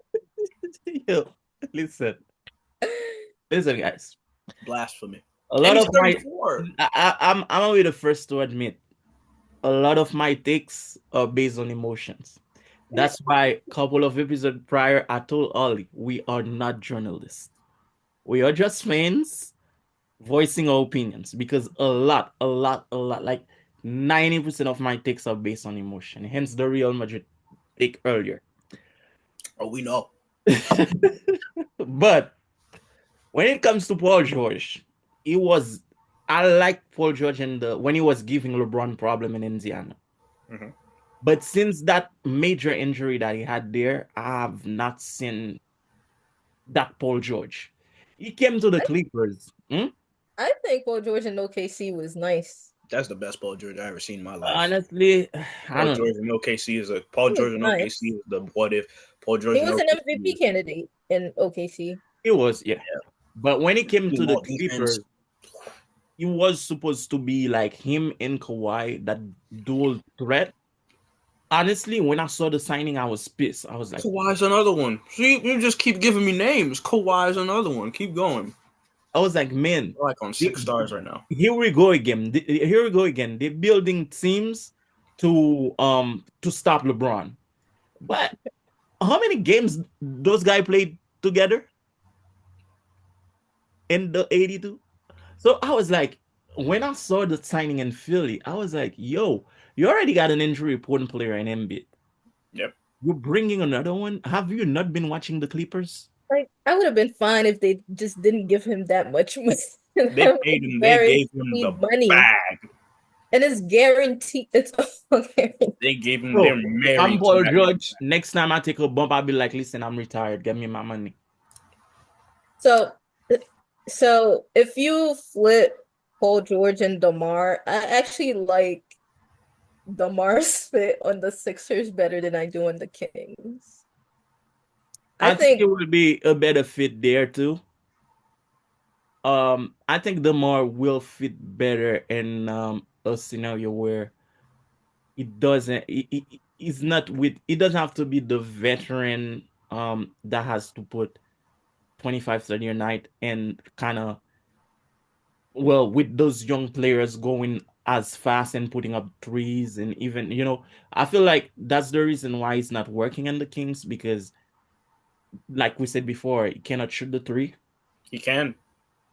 Yo, listen, listen, guys. Blasphemy. A And lot he's of my, 34. I'm gonna be the first to admit, a lot of my takes are based on emotions. That's why a couple of episodes prior, I told Ollie, we are not journalists. We are just fans voicing our opinions because like 90% of my takes are based on emotion. Hence the Real Madrid take earlier. Oh, we know. But when it comes to Paul George, it was I like Paul George and when he was giving LeBron problem in Indiana. Mhm. But since that major injury that he had there, I have not seen that Paul George. He came to the I, Clippers. I think Paul George in OKC was nice. That's the best Paul George I ever seen in my life. Honestly, I Paul don't know. George in OKC is a Paul He was George in OKC nice. is the what if Paul George He in was an OKC MVP is candidate in OKC. It was, yeah. But when it came to team the all defense. Clippers, it was supposed to be like him and Kawhi, that dual threat. Honestly, when I saw the signing, I was pissed. I was like, Kawhi's another one. See, you just keep giving me names. Kawhi's another one. Keep going. man, We're like on the- 6 stars right now. here we go again. Here we go again. They're building teams to stop LeBron. But how many games those guys played together in the 82? So I was like, when I saw the signing in Philly, I was like, yo, you already got an injury prone player in Embiid. Yep. You're bringing another one. Have you not been watching the Clippers? Like I would have been fine if they just didn't give him that much money. They That paid was him. They gave him the guaranteed money. bag. And it's guaranteed. It's all guaranteed. They gave him. They're So if I'm married to Paul that. George, next time I take a bump, I'll be like, listen, I'm retired. Get me my money. So, so if you flip Paul George and DeMar, I actually like DeMar's fit on the Sixers better than I do on the Kings. I I think it think will be a better fit there too. I think the more will fit better in a scenario where it doesn't it's not with it doesn't have to be the veteran that has to put 25, 30 a night and kind of, well, with those young players going as fast and putting up threes and even, I feel like that's the reason why it's not working in the Kings because, like we said before, he cannot shoot the three. He can.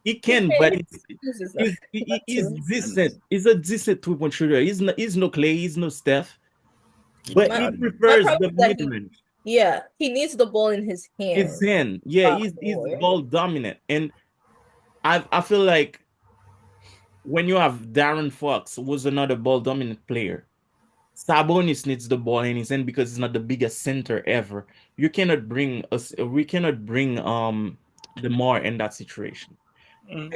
He He can, but can't. This is not, not he's too. decent. He's a decent 2-point shooter. He's no Clay, he's no Steph, but My he my prefers problem the is that mid-range. he needs the ball in his His hand. hand, yeah, he's More. ball dominant, and I feel like when you have Darren Fox, who's another ball dominant player, Sabonis needs the ball in his hand because he's not the biggest center ever. You cannot bring us. We cannot bring DeMar in that situation. Mm.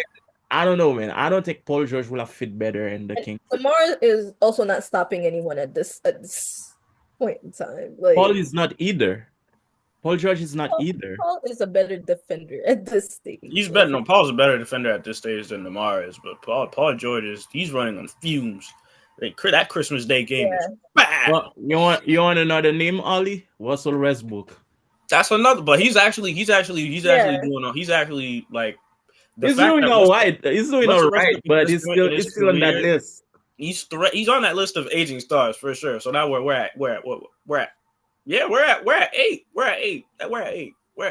I don't know, man. I don't think Paul George will have fit better in the And Kings. Lamar is also not stopping anyone at this point in time. Paul Like is not either. Paul George is not either. Paul is a better defender at this stage. He's better. Like No, Paul's a better defender at this stage than Lamar is, but Paul George he's running on fumes. That Christmas Day game was yeah, bad. Well, you want another name, Ollie? Russell Westbrook. That's another. But he's actually yeah. doing. He's actually like the He's fact doing that all right. He's doing all Russell right, Westbrook at but this he's point still in his he's still on that career, list. he's on that list of aging stars for sure. So now we're at yeah we're at 8. We're at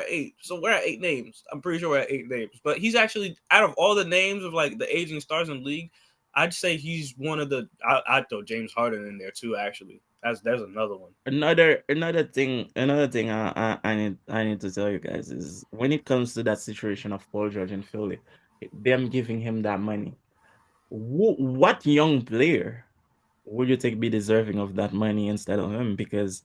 8. So we're at 8 names. I'm pretty sure we're at 8 names. But he's actually out of all the names of like the aging stars in the league, I'd say he's one of the. I'd throw James Harden in there too. Actually, there's another one. Another thing I need to tell you guys is when it comes to that situation of Paul George and Philly, them giving him that money. What young player would you think be deserving of that money instead of him? Because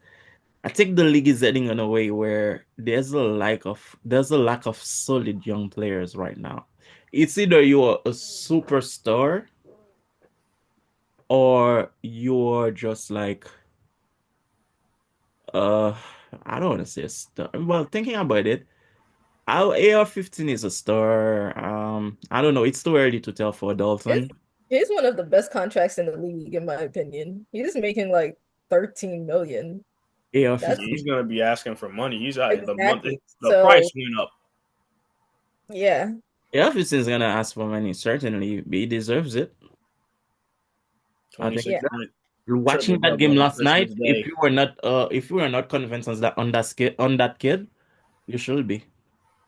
I think the league is heading in a way where there's a lack of solid young players right now. It's either you're a superstar or you're just like uh I don't want to say a star. Well, thinking about it, AR-15 is a star. I don't know. It's too early to tell for It's Dalton. he's one of the best contracts in the league, in my opinion. He's making like 13 million. That's He's AR-15. gonna be asking for money. He's out the month. exactly. The price So went up. yeah, AR-15 is gonna ask for money. Certainly, he deserves it. I think 26 yeah. point triple watching that game double on last Christmas night, if Day. you were not convinced on that kid, you should be.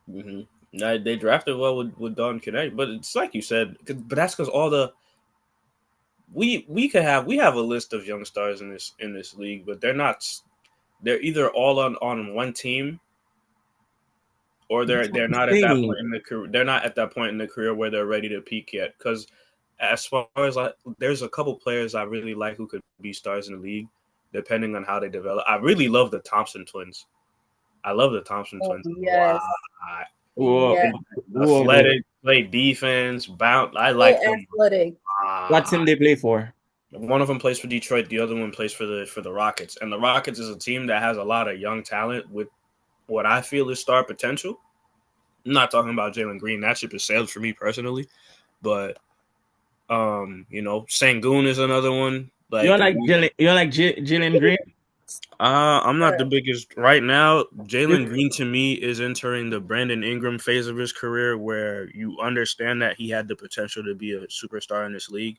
Mm-hmm. They drafted well with Don Connect, but it's like you said. But that's because all the we have a list of young stars in this league, but they're not. They're either all on one team, or That's what they're I'm not at that saying. point in the career. They're not at that point in the career where they're ready to peak yet. Because as far as there's a couple players I really like who could be stars in the league, depending on how they develop. I really love the Thompson twins. I love the Thompson Oh twins a lot. yes. Whoa, Yeah. whoa, whoa. Athletic, play defense, bounce. I So like them. athletic. What Ah, team they play for? one of them plays for Detroit. The other one plays for the Rockets. And the Rockets is a team that has a lot of young talent with what I feel is star potential. I'm not talking about Jalen Green. That ship has sailed for me personally. But Sangoon is another one. You Like don't like Jalen Green? I'm not the Yeah. biggest right now. This, Jalen Green to me is entering the Brandon Ingram phase of his career where you understand that he had the potential to be a superstar in this league,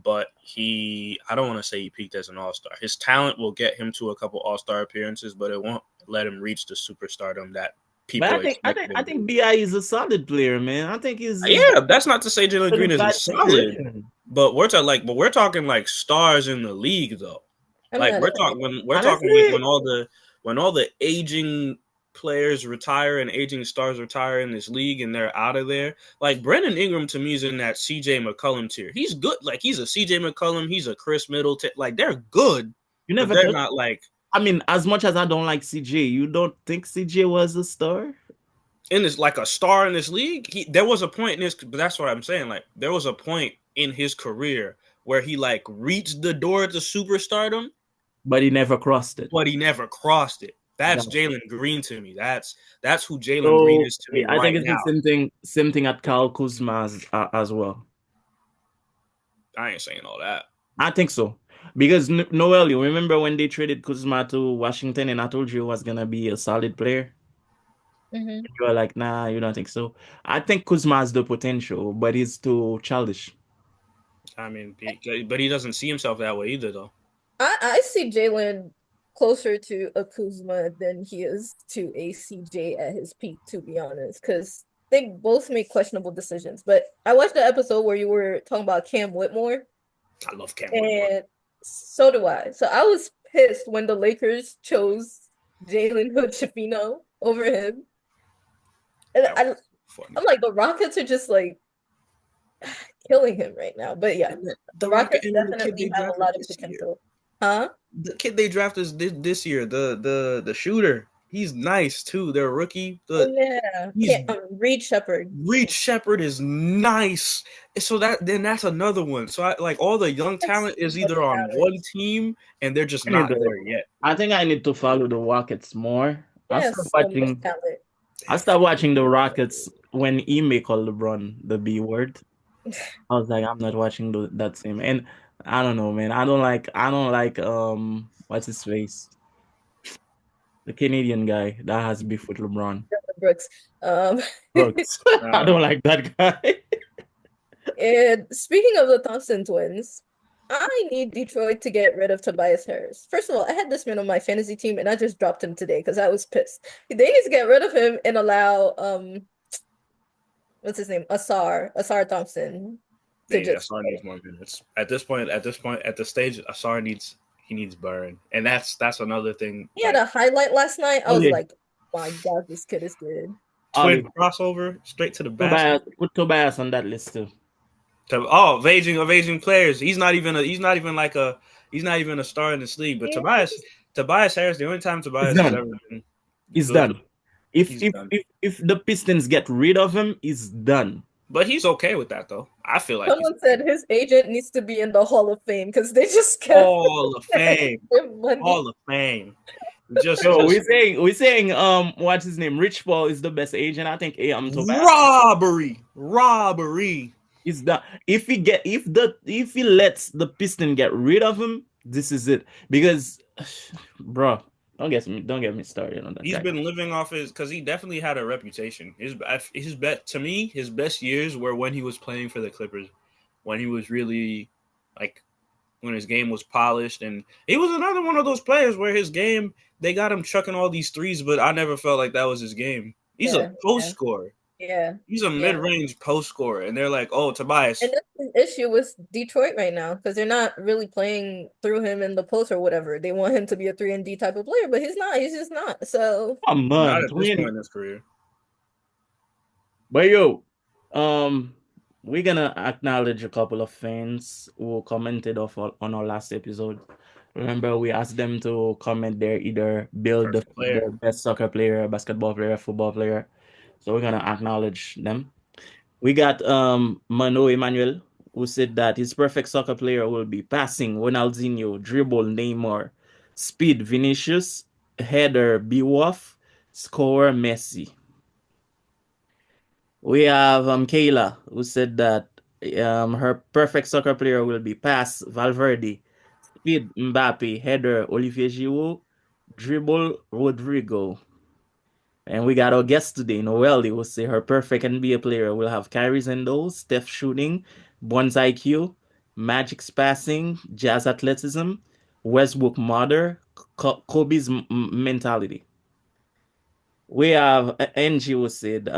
but I don't want to say he peaked as an all-star. His talent will get him to a couple all-star appearances, but it won't let him reach the superstardom that but I people think I expected think I him to. think Bi is a solid player, man. I think he's Yeah, that's not to say Jalen in a Green isn't bad solid, situation. but we're talking like stars in the league though. I'm Like not we're a talking when we're talking like Honestly, when all the aging players retire and aging stars retire in this league and they're out of there. Like Brandon Ingram to me is in that CJ McCollum tier. He's good. Like he's a CJ McCollum. He's a Chris Middleton. Like they're good, you but never they're touch. not like I mean, as much as I don't like CJ, you don't think CJ was a star? in this like a star in this league. There was a point in this, but that's what I'm saying. Like there was a point in his career where he like reached the door to superstardom, But he never crossed it. but he never crossed it. That's That- Jalen Green to me. That's who Jalen Green So is to me I think right it's the now. same thing at Kyle Kuzma as well. I ain't saying all that. I think so. Because Noel, you remember when they traded Kuzma to Washington and I told you he was gonna be a solid player? Hmm. You are like, nah, you don't think so. I think Kuzma has the potential, but he's too childish. I mean, but he doesn't see himself that way either, though. I see Jalen closer to a Kuzma than he is to a CJ at his peak, to be honest, because they both make questionable decisions. But I watched the episode where you were talking about Cam Whitmore, I love Cam Whitmore. and so do I. So I was pissed when the Lakers chose Jalen Hood over him. And That was funny. I'm like, the Rockets are just like killing him right now. But yeah, And the the Rocket Rockets and then the kid they definitely have a drafted lot of this year. potential. Huh? The kid they drafted this year, the shooter. He's nice too. They're a rookie. Oh yeah. He's Can't Reed Shepherd. Reed Shepard is nice. So that's another one. So like all the young That's talent is so much either on talent. one team and they're just I need not to, there yet. I think I need to follow the Rockets more. I Yes, stopped so much watching talent. I stopped watching the Rockets when Ime called LeBron the B word. I was like, I'm not watching that team. And I don't know, man. I don't like what's his face? The Canadian guy that has beef with LeBron. Brooks. Um, Brooks. I Uh, don't like that guy. and speaking of the Thompson twins, I need Detroit to get rid of Tobias Harris. First of all, I had this man on my fantasy team and I just dropped him today because I was pissed. They need to get rid of him and allow what's his name? Asar Thompson to yeah, just Asar play. needs more minutes. At this stage, Asar needs burn, and that's another thing. He had Like a highlight last night. I was Oli, like, my God, this kid is good. twin Oli, crossover straight to the basket. Tobias, put Tobias on that list too. Of aging players. He's not even a star in this league. But Tobias Harris, the only time He's Tobias has done. ever been He's good, done. If he's if done. if if the Pistons get rid of him, he's done. But he's okay with that though. I feel like he's Someone okay said with his agent needs to be in the Hall of Fame because they just kept Hall of paying Fame. him money. Hall of Fame. Just Yo, just we're saying what's his name? Rich Paul is the best agent. I think Tobias robbery. Robbery. is the if he lets the Piston get rid of him, this is it. Because bro, don't get me started on that He's guy. been living off his because he definitely had a reputation. His bet to me, his best years were when he was playing for the Clippers, when he was really like when his game was polished, and he was another one of those players where his game they got him chucking all these threes, but I never felt like that was his game. He's a Yeah, post yeah, scorer. yeah, He's a mid yeah. range post scorer, and they're like, "Oh, And Tobias, that's the issue with Detroit right now because they're not really playing through him in the post or whatever. They want him to be a 3 and D type of player, but he's not. He's just not. So Come not on, at this twin. point in his career." But yo, um, we're gonna acknowledge a couple of fans who commented on our last episode. Remember, we asked them to comment there, either build Perfect player. the best soccer player, basketball player, football player. So we're gonna acknowledge them. We got Mano Emmanuel, who said that his perfect soccer player will be passing Ronaldinho, dribble Neymar, speed Vinicius, header Bewoff, score Messi. We have Kayla, who said that her perfect soccer player will be pass Valverde, speed Mbappe, header Olivier Giroud, dribble Rodrigo. And we got our guest today, Nohelly, who say her perfect NBA player will have Kyrie Zendo, Steph shooting, Bonds IQ, Magic's passing, Jazz athleticism, Westbrook mother, Kobe's mentality. We have Angie who said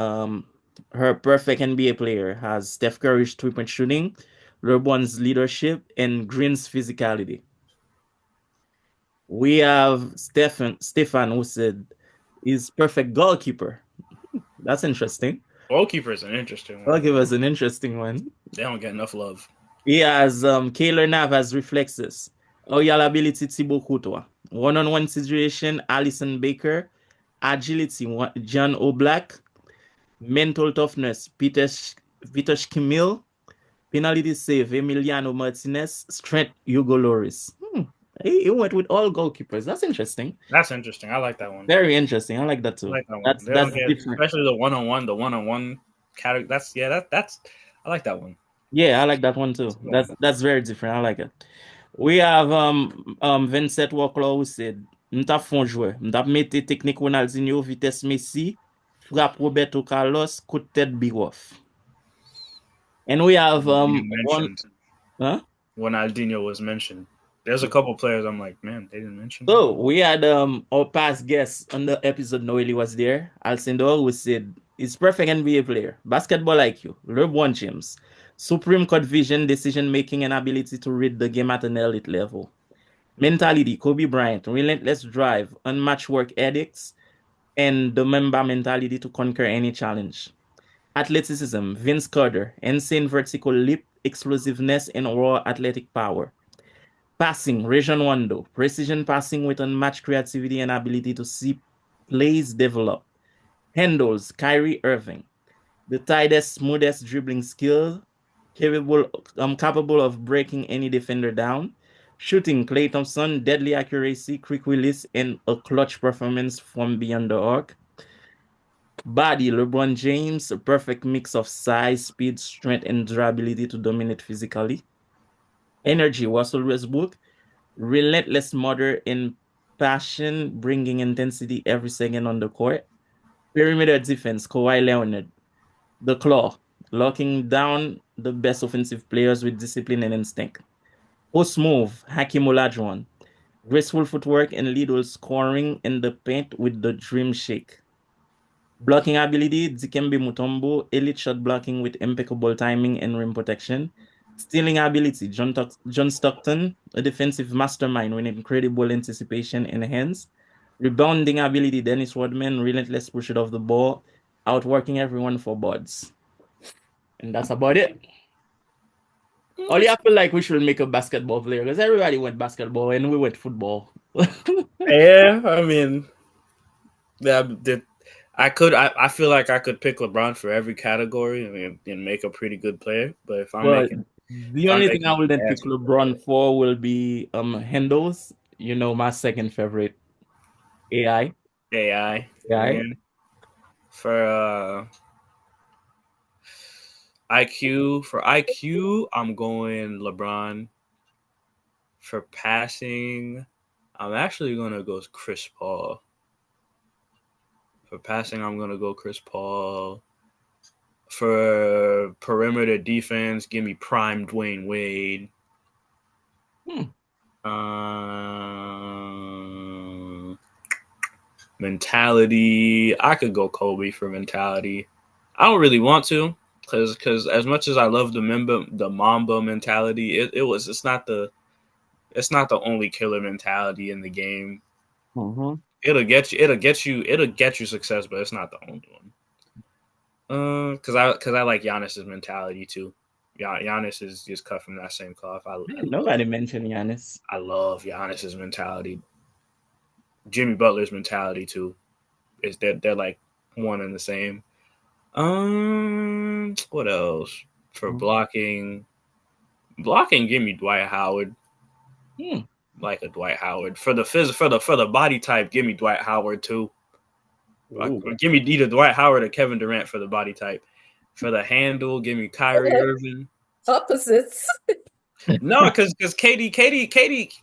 her perfect NBA player has Steph Curry's three-point shooting, LeBron's leadership, and Green's physicality. We have Stefan who said he's perfect goalkeeper. That's interesting. Goalkeeper is an interesting one. Goalkeeper is an interesting one. They don't get enough love. He has Kaylor Navas reflexes. Oyal ability Thibaut Courtois. One-on-one situation, Alison Baker. Agility, John O'Black. Mental toughness, Peter Schmil. Penalty save, Emiliano Martinez. Strength, Hugo Loris. He went with all goalkeepers. That's interesting. That's interesting. I like that one. Very interesting. I like that I too. like that one. That's They don't that's get, different. especially the one on one category. That's I like that one. Yeah, I like that one That's too. a good one. That's very different. I like it. We have Vincent Walker who said, "M'ta fon joueur, m'ta mette technique Ronaldinho, vitesse Messi, frappe Roberto Carlos, coup de tête big off. And we have You one, mentioned huh? when Aldinho was mentioned. There's a couple players I'm like, man, they didn't mention them. So we had our past guest on the episode. Nohelly was there. Alcindor, who said he's perfect NBA player, basketball IQ, LeBron James, supreme court vision, decision making, and ability to read the game at an elite level. Mentality, Kobe Bryant, relentless drive, unmatched work ethics, and the member mentality to conquer any challenge. Athleticism, Vince Carter, insane vertical leap, explosiveness, and raw athletic power. Passing, Rajon Rondo, precision passing with unmatched creativity and ability to see plays develop. Handles, Kyrie Irving, the tightest, smoothest dribbling skill, capable of breaking any defender down. Shooting, Klay Thompson, deadly accuracy, quick release, and a clutch performance from beyond the arc. Body, LeBron James, a perfect mix of size, speed, strength, and durability to dominate physically. Energy, Russell Westbrook, relentless mother in passion, bringing intensity every second on the court. Perimeter defense, Kawhi Leonard, the claw, locking down the best offensive players with discipline and instinct. Post move, Hakeem Olajuwon, graceful footwork and lead scoring in the paint with the dream shake. Blocking ability, Dikembe Mutombo, elite shot blocking with impeccable timing and rim protection. Stealing ability, John Stockton, a defensive mastermind with incredible anticipation and hands. Rebounding ability, Dennis Rodman, relentless pursuit of the ball, outworking everyone for boards. And that's about it. Only I feel like we should make a basketball player because everybody went basketball and we went football. Yeah, I mean, that I feel like I could pick LeBron for every category and make a pretty good player. But But if the I'm only thing I making wouldn't pick basketball LeBron for will be handles. You know, my second favorite AI. AI, AI. yeah. For IQ, I'm going LeBron. For passing, I'm actually gonna go Chris Paul. For passing, I'm gonna go Chris Paul. For perimeter defense, give me prime Dwayne Wade. Hmm. Um, mentality, I could go Kobe for mentality. I don't really want to because as much as I love the Mamba mentality, it's not the only killer mentality in the game. Mhm. It'll get you success, but it's not the only one. Because I like Giannis's mentality too. Yeah, Giannis is just cut from that same cloth. Nobody mentioned Giannis. I love Giannis's mentality. Jimmy Butler's mentality too. Is that they're like one and the same. What else for Mhm. blocking? Blocking, give me Dwight Howard, Hmm. like a Dwight Howard. For the for the body type, give me Dwight Howard too. Like, Ooh. give me either Dwight Howard or Kevin Durant for the body type. For the handle, give me Kyrie Like Irving. opposites. No, because Katie,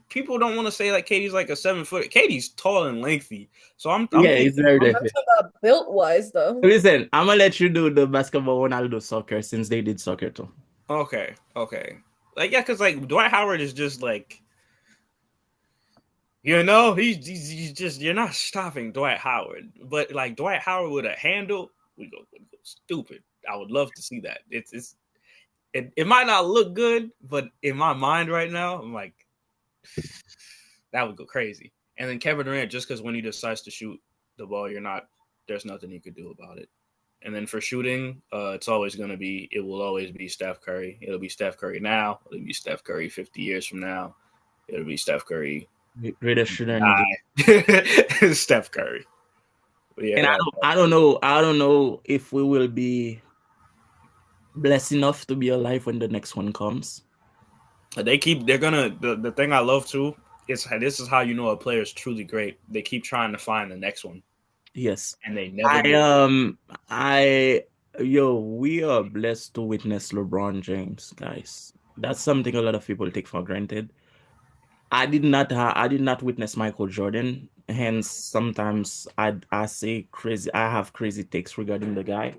people don't want to say like Katie's like a 7 foot. Katie's tall and lengthy, so I'm Yeah, it's thinking. very I'm not different. talking about built wise though. Listen, I'm gonna let you do the basketball when I'll do soccer since they did soccer too. Okay, okay, like yeah, because like Dwight Howard is just like he's just you're not stopping Dwight Howard, but like Dwight Howard with a handle, we go stupid. I would love to see that. It might not look good, but in my mind right now, I'm like that would go crazy. And then Kevin Durant, just because when he decides to shoot the ball, there's nothing he could do about it. And then for shooting, it will always be Steph Curry. It'll be Steph Curry now. It'll be Steph Curry 50 years from now. It'll be Steph Curry. Greatest shooter in the game. Steph Curry. But yeah, And I don't know if we will be blessed enough to be alive when the next one comes. they're gonna the thing I love too is this is how you know a player is truly great. They keep trying to find the next one, Yes. and they never I get it. I we are blessed to witness LeBron James, guys. That's something a lot of people take for granted. I did not witness Michael Jordan. Hence, sometimes I say crazy. I have crazy takes regarding the guy.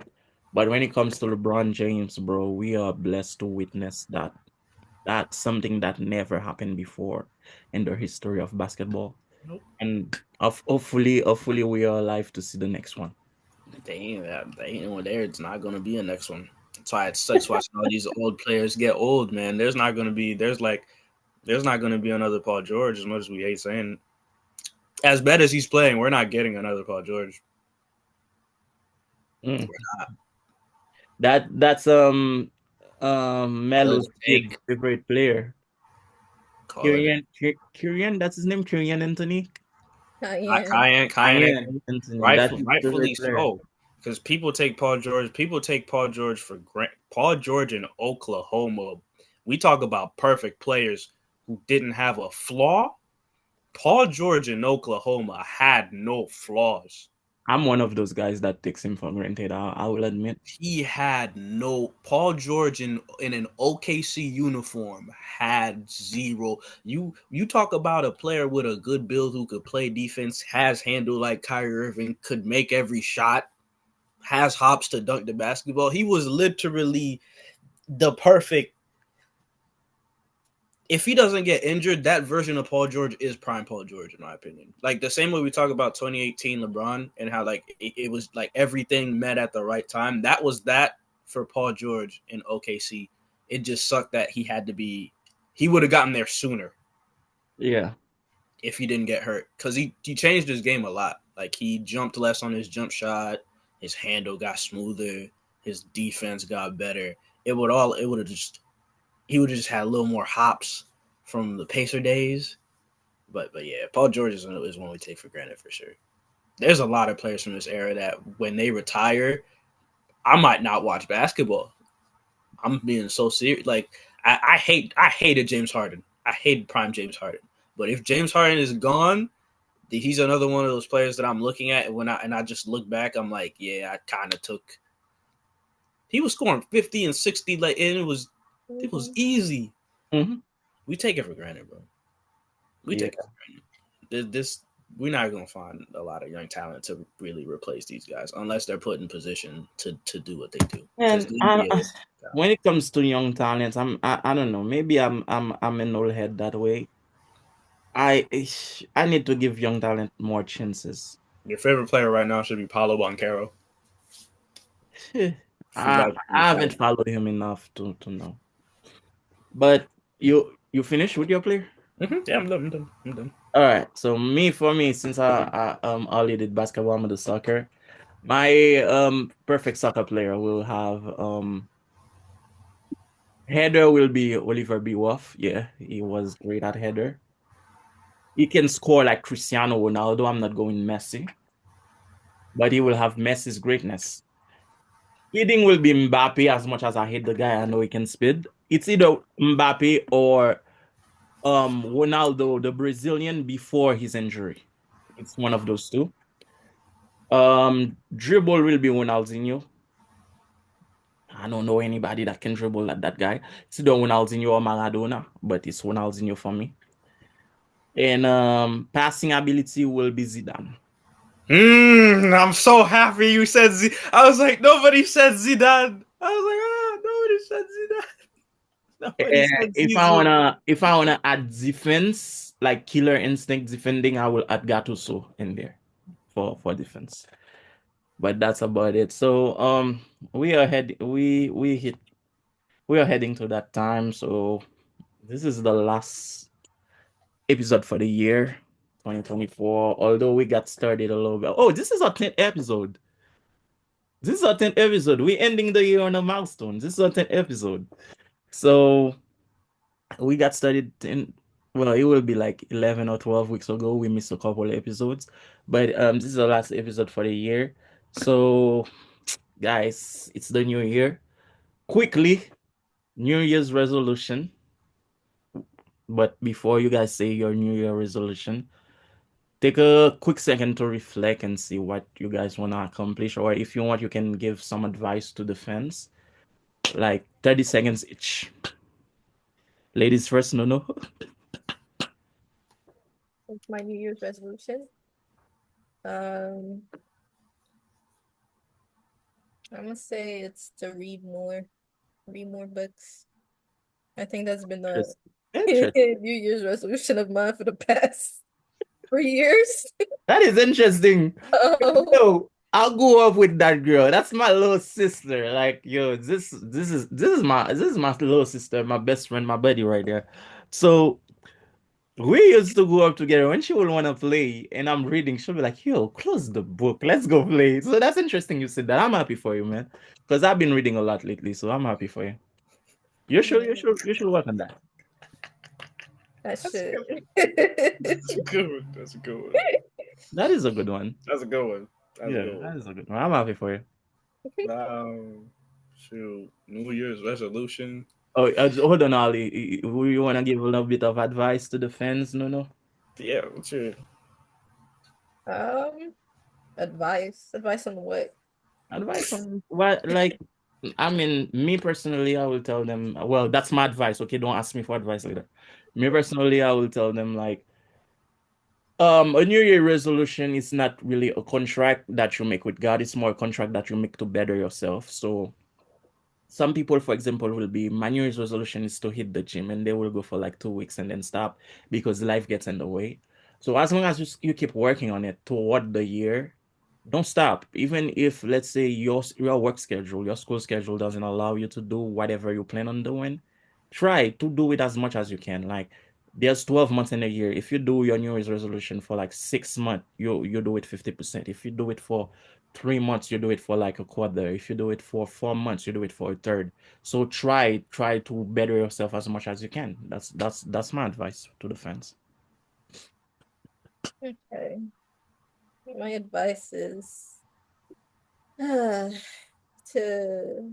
But when it comes to LeBron James, bro, we are blessed to witness that. That's something that never happened before in the history of basketball. Nope. And hopefully we are alive to see the next one. They ain't one there. It's not gonna be a next one. That's why it sucks watching all these old players get old, man. There's not gonna be another Paul George as much as we hate saying. As bad as he's playing, we're not getting another Paul George. Mm. We're not. That's Good Melo's kid's take. favorite player. Call it. Kyrian, that's his name, Kyrian Anthony. Cayenne. Cayenne, Anthony, that's his rightfully favorite player. so. Because people take Paul George. People take Paul George for grant. Paul George in Oklahoma. We talk about perfect players who didn't have a flaw. Paul George in Oklahoma had no flaws. I'm one of those guys that takes him for granted. I will admit. He had no Paul George in an OKC uniform had zero. You talk about a player with a good build who could play defense, has handle like Kyrie Irving, could make every shot, has hops to dunk the basketball. He was literally the perfect. If he doesn't get injured, that version of Paul George is prime Paul George, in my opinion. Like the same way we talk about 2018 LeBron and how like it was like everything met at the right time. That was that for Paul George in OKC. It just sucked that he had to be. He would have gotten there sooner Yeah. if he didn't get hurt because he changed his game a lot. Like he jumped less on his jump shot, his handle got smoother, his defense got better. It would have just he would have just had a little more hops from the Pacer days. But yeah, Paul George is one we take for granted for sure. There's a lot of players from this era that when they retire, I might not watch basketball. I'm being so serious. Like I hated James Harden. I hated prime James Harden. But if James Harden is gone, he's another one of those players that I'm looking at. And I just look back, I'm like, yeah, I kind of took. He was scoring 50 and 60, like, and it was Mhm. easy. Hmm. We take it for granted, bro. We Yeah. take it for granted. This we're not gonna find a lot of young talent to really replace these guys unless they're put in position to do what they do because And the NBA is when it comes to young talents, I don't know. Maybe I'm an old head that way. I need to give young talent more chances. your favorite player right now should be Paulo Banchero. If you like I haven't followed him enough to know. But you finished with your player? yeah, I'm done. I'm done. I'm done. All right. So for me, since I only did basketball, I'm the soccer. My perfect soccer player will have header will be Oliver B. Wolf. Yeah, he was great at header. He can score like Cristiano Ronaldo. I'm not going Messi, but he will have Messi's greatness. Heading will be Mbappe. As much as I hate the guy, I know he can speed. It's either Mbappe or Ronaldo, the Brazilian, before his injury. It's one of those two. Dribble will be Ronaldinho. I don't know anybody that can dribble like that guy. It's either Ronaldinho or Maradona, but it's Ronaldinho for me. And passing ability will be Zidane. I'm so happy you said Z. I was like, nobody said Zidane. I was like, nobody said Zidane. Nobody said Zizou. If I wanna add defense, like killer instinct defending, I will add Gattuso in there for defense. But that's about it. So we are head we are heading to that time. So this is the last episode for the year 2024. Although we got started a little bit. Oh, this is our 10th episode. This is our 10th episode. We're ending the year on a milestone. This is our 10th episode. So we got started in, well, it will be like 11 or 12 weeks ago. We missed a couple episodes, but this is the last episode for the year. So, guys, it's the new year. Quickly, New Year's resolution. But before you guys say your New Year resolution, take a quick second to reflect and see what you guys want to accomplish. Or if you want, you can give some advice to the fans, like 30 seconds each. Ladies first, no, no. It's my New Year's resolution. Um, I'm gonna say it's to read more books. I think that's been the Interesting. Interesting. New Year's resolution of mine for the past 3 years. That is interesting. Oh, Yo, I'll go up with that girl. That's my little sister. Like, yo, this is my little sister, my best friend, my buddy right there. So we used to go up together when she would want to play, and I'm reading. She'll be like, "Yo, close the book. Let's go play." So that's interesting you said that. I'm happy for you, man, because I've been reading a lot lately. So I'm happy for you. You should, you yeah, should, you should work on that. that That's a shit. good one. That's a good one. That's a good one. That is a good one. That's a good one. That's a Yeah, good one. that is a good one. I'm happy for you. Um, shoot, New Year's resolution. Oh, hold on, Ali. You want to give a little bit of advice to the fans? No, no. Yeah, what's your Um, advice on what? Advice on what, like, I mean, me personally, I will tell them, well, that's my advice. Okay, don't ask me for advice later. Me personally, I will tell them, like, a New Year resolution is not really a contract that you make with God. It's more a contract that you make to better yourself. So some people, for example, will be my New Year's resolution is to hit the gym and they will go for like 2 weeks and then stop because life gets in the way. So as long as you keep working on it toward the year, don't stop. Even if, let's say, your work schedule, your school schedule doesn't allow you to do whatever you plan on doing, try to do it as much as you can. Like there's 12 months in a year. If you do your New Year's resolution for like 6 months, you do it 50%. If you do it for 3 months, you do it for like a quarter. If you do it for 4 months, you do it for a third. So try to better yourself as much as you can. That's my advice to the fans. Okay. My advice is uh, to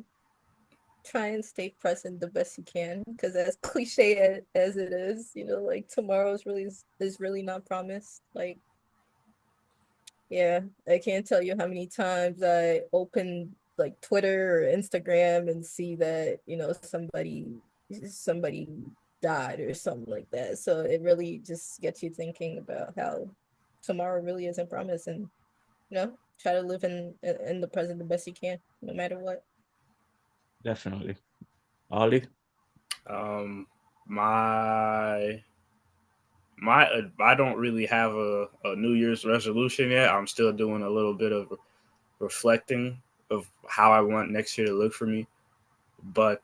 try and stay present the best you can, because as cliche as it is, like tomorrow's is really not promised. Like, yeah, I can't tell you how many times I open like Twitter or Instagram and see that, somebody died or something like that. So it really just gets you thinking about how tomorrow really isn't promised, and try to live in the present the best you can, no matter what. Definitely. Ollie? um my I don't really have a New Year's resolution yet. I'm still doing a little bit of reflecting of how I want next year to look for me. But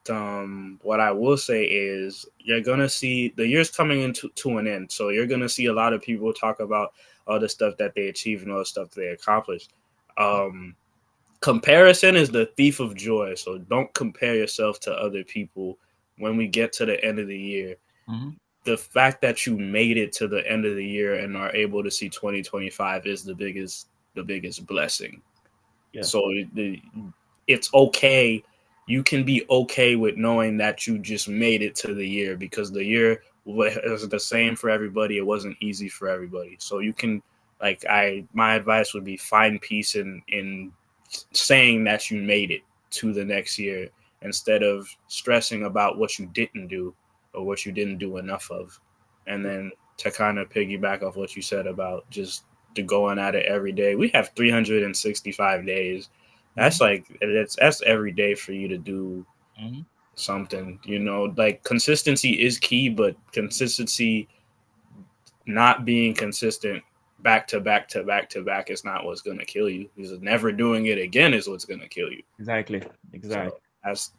what I will say is you're gonna see the year's coming into to an end, so you're gonna see a lot of people talk about all the stuff that they achieved and all the stuff they accomplished. Um, Comparison is the thief of joy, so don't compare yourself to other people. When we get to the end of the year, Mhm. the fact that you made it to the end of the year and are able to see 2025 is the biggest blessing. Yeah. So it's okay. You can be okay with knowing that you just made it to the year, because the year was the same for everybody. It wasn't easy for everybody. So you can, like, my advice would be find peace in saying that you made it to the next year, instead of stressing about what you didn't do or what you didn't do enough of. And then to kind of piggyback off what you said about just to going at it every day. We have 365 days. That's Mhm. like that's every day for you to do Mhm. something. Like consistency is key, but consistency not being consistent back to back to back to back is not what's gonna kill you. Because never doing it again is what's gonna kill you. Exactly. So Exactly.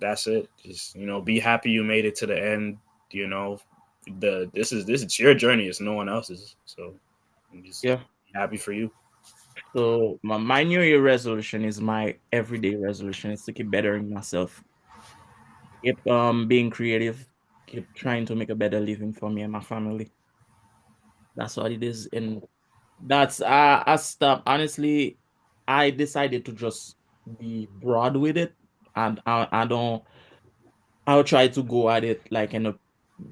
that's it. Just be happy you made it to the end. You know, this is your journey. It's no one else's. So I'm just Yeah. happy for you. So my New Year resolution is my everyday resolution is to keep bettering myself, keep being creative, keep trying to make a better living for me and my family. That's what it is. And that's I stopped honestly, I decided to just be broad with it. And I don't I'll try to go at it like in a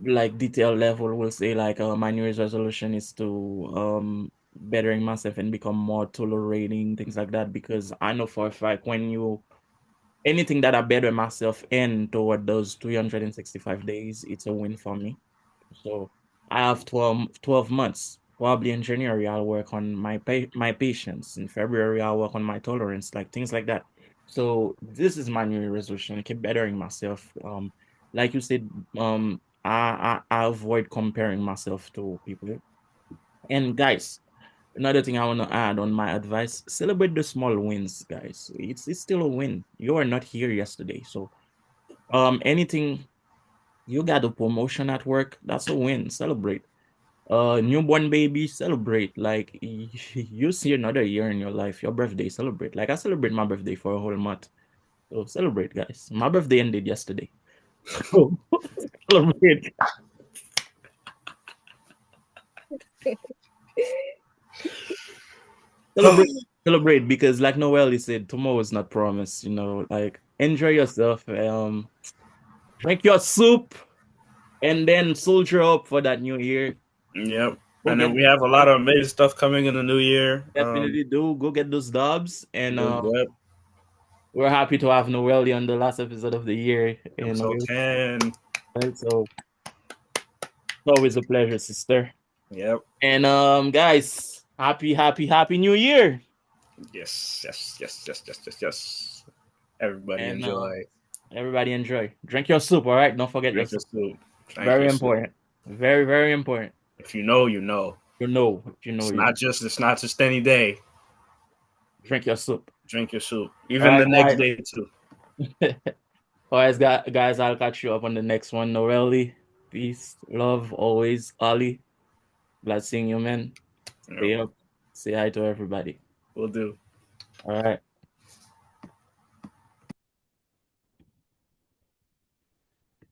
like detailed level. We'll say like my New Year's resolution is to bettering myself and become more tolerating, things like that. Because I know for a fact when you anything that I better myself in toward those 365 days, it's a win for me. So I have 12 months. Probably in January, I'll work on my patience. In February, I'll work on my tolerance, like things like that. So this is my New Year resolution. I keep bettering myself. Like you said, I avoid comparing myself to people. And guys, another thing I want to add on my advice: celebrate the small wins, guys. It's still a win. You are not here yesterday, so anything you got a promotion at work, that's a win. Celebrate. Newborn baby, celebrate. Like you see another year in your life, your birthday, celebrate. Like I celebrate my birthday for a whole month. So celebrate, guys. My birthday ended yesterday. So celebrate. Celebrate. Celebrate because like Noel said, tomorrow is not promised, like enjoy yourself. Drink your soup and then soldier up for that new year. Yep. Go And then get we have a lot of amazing stuff coming in the new year. definitely do go get those dubs and Yep. we're happy to have Noelle on the last episode of the year. And Episode 10. so it's always a pleasure, sister. Yep. And guys, happy new year. Yes. Yes. Yes. Yes. Yes. Yes. Yes. Everybody And enjoy. everybody enjoy. Drink your soup, all right? Don't forget your Drink your soup. soup. Drink Very your soup. important. Very, very important. If you know, you know. You know, you know. It's not just any day. Drink your soup. Drink your soup. All Even right, the next day too. guys. All right, guys, I'll catch you up on the next one. Noelle, peace, love, always. Ali, glad seeing you, man. Yep. Stay up. Say hi to everybody. We'll do. All right.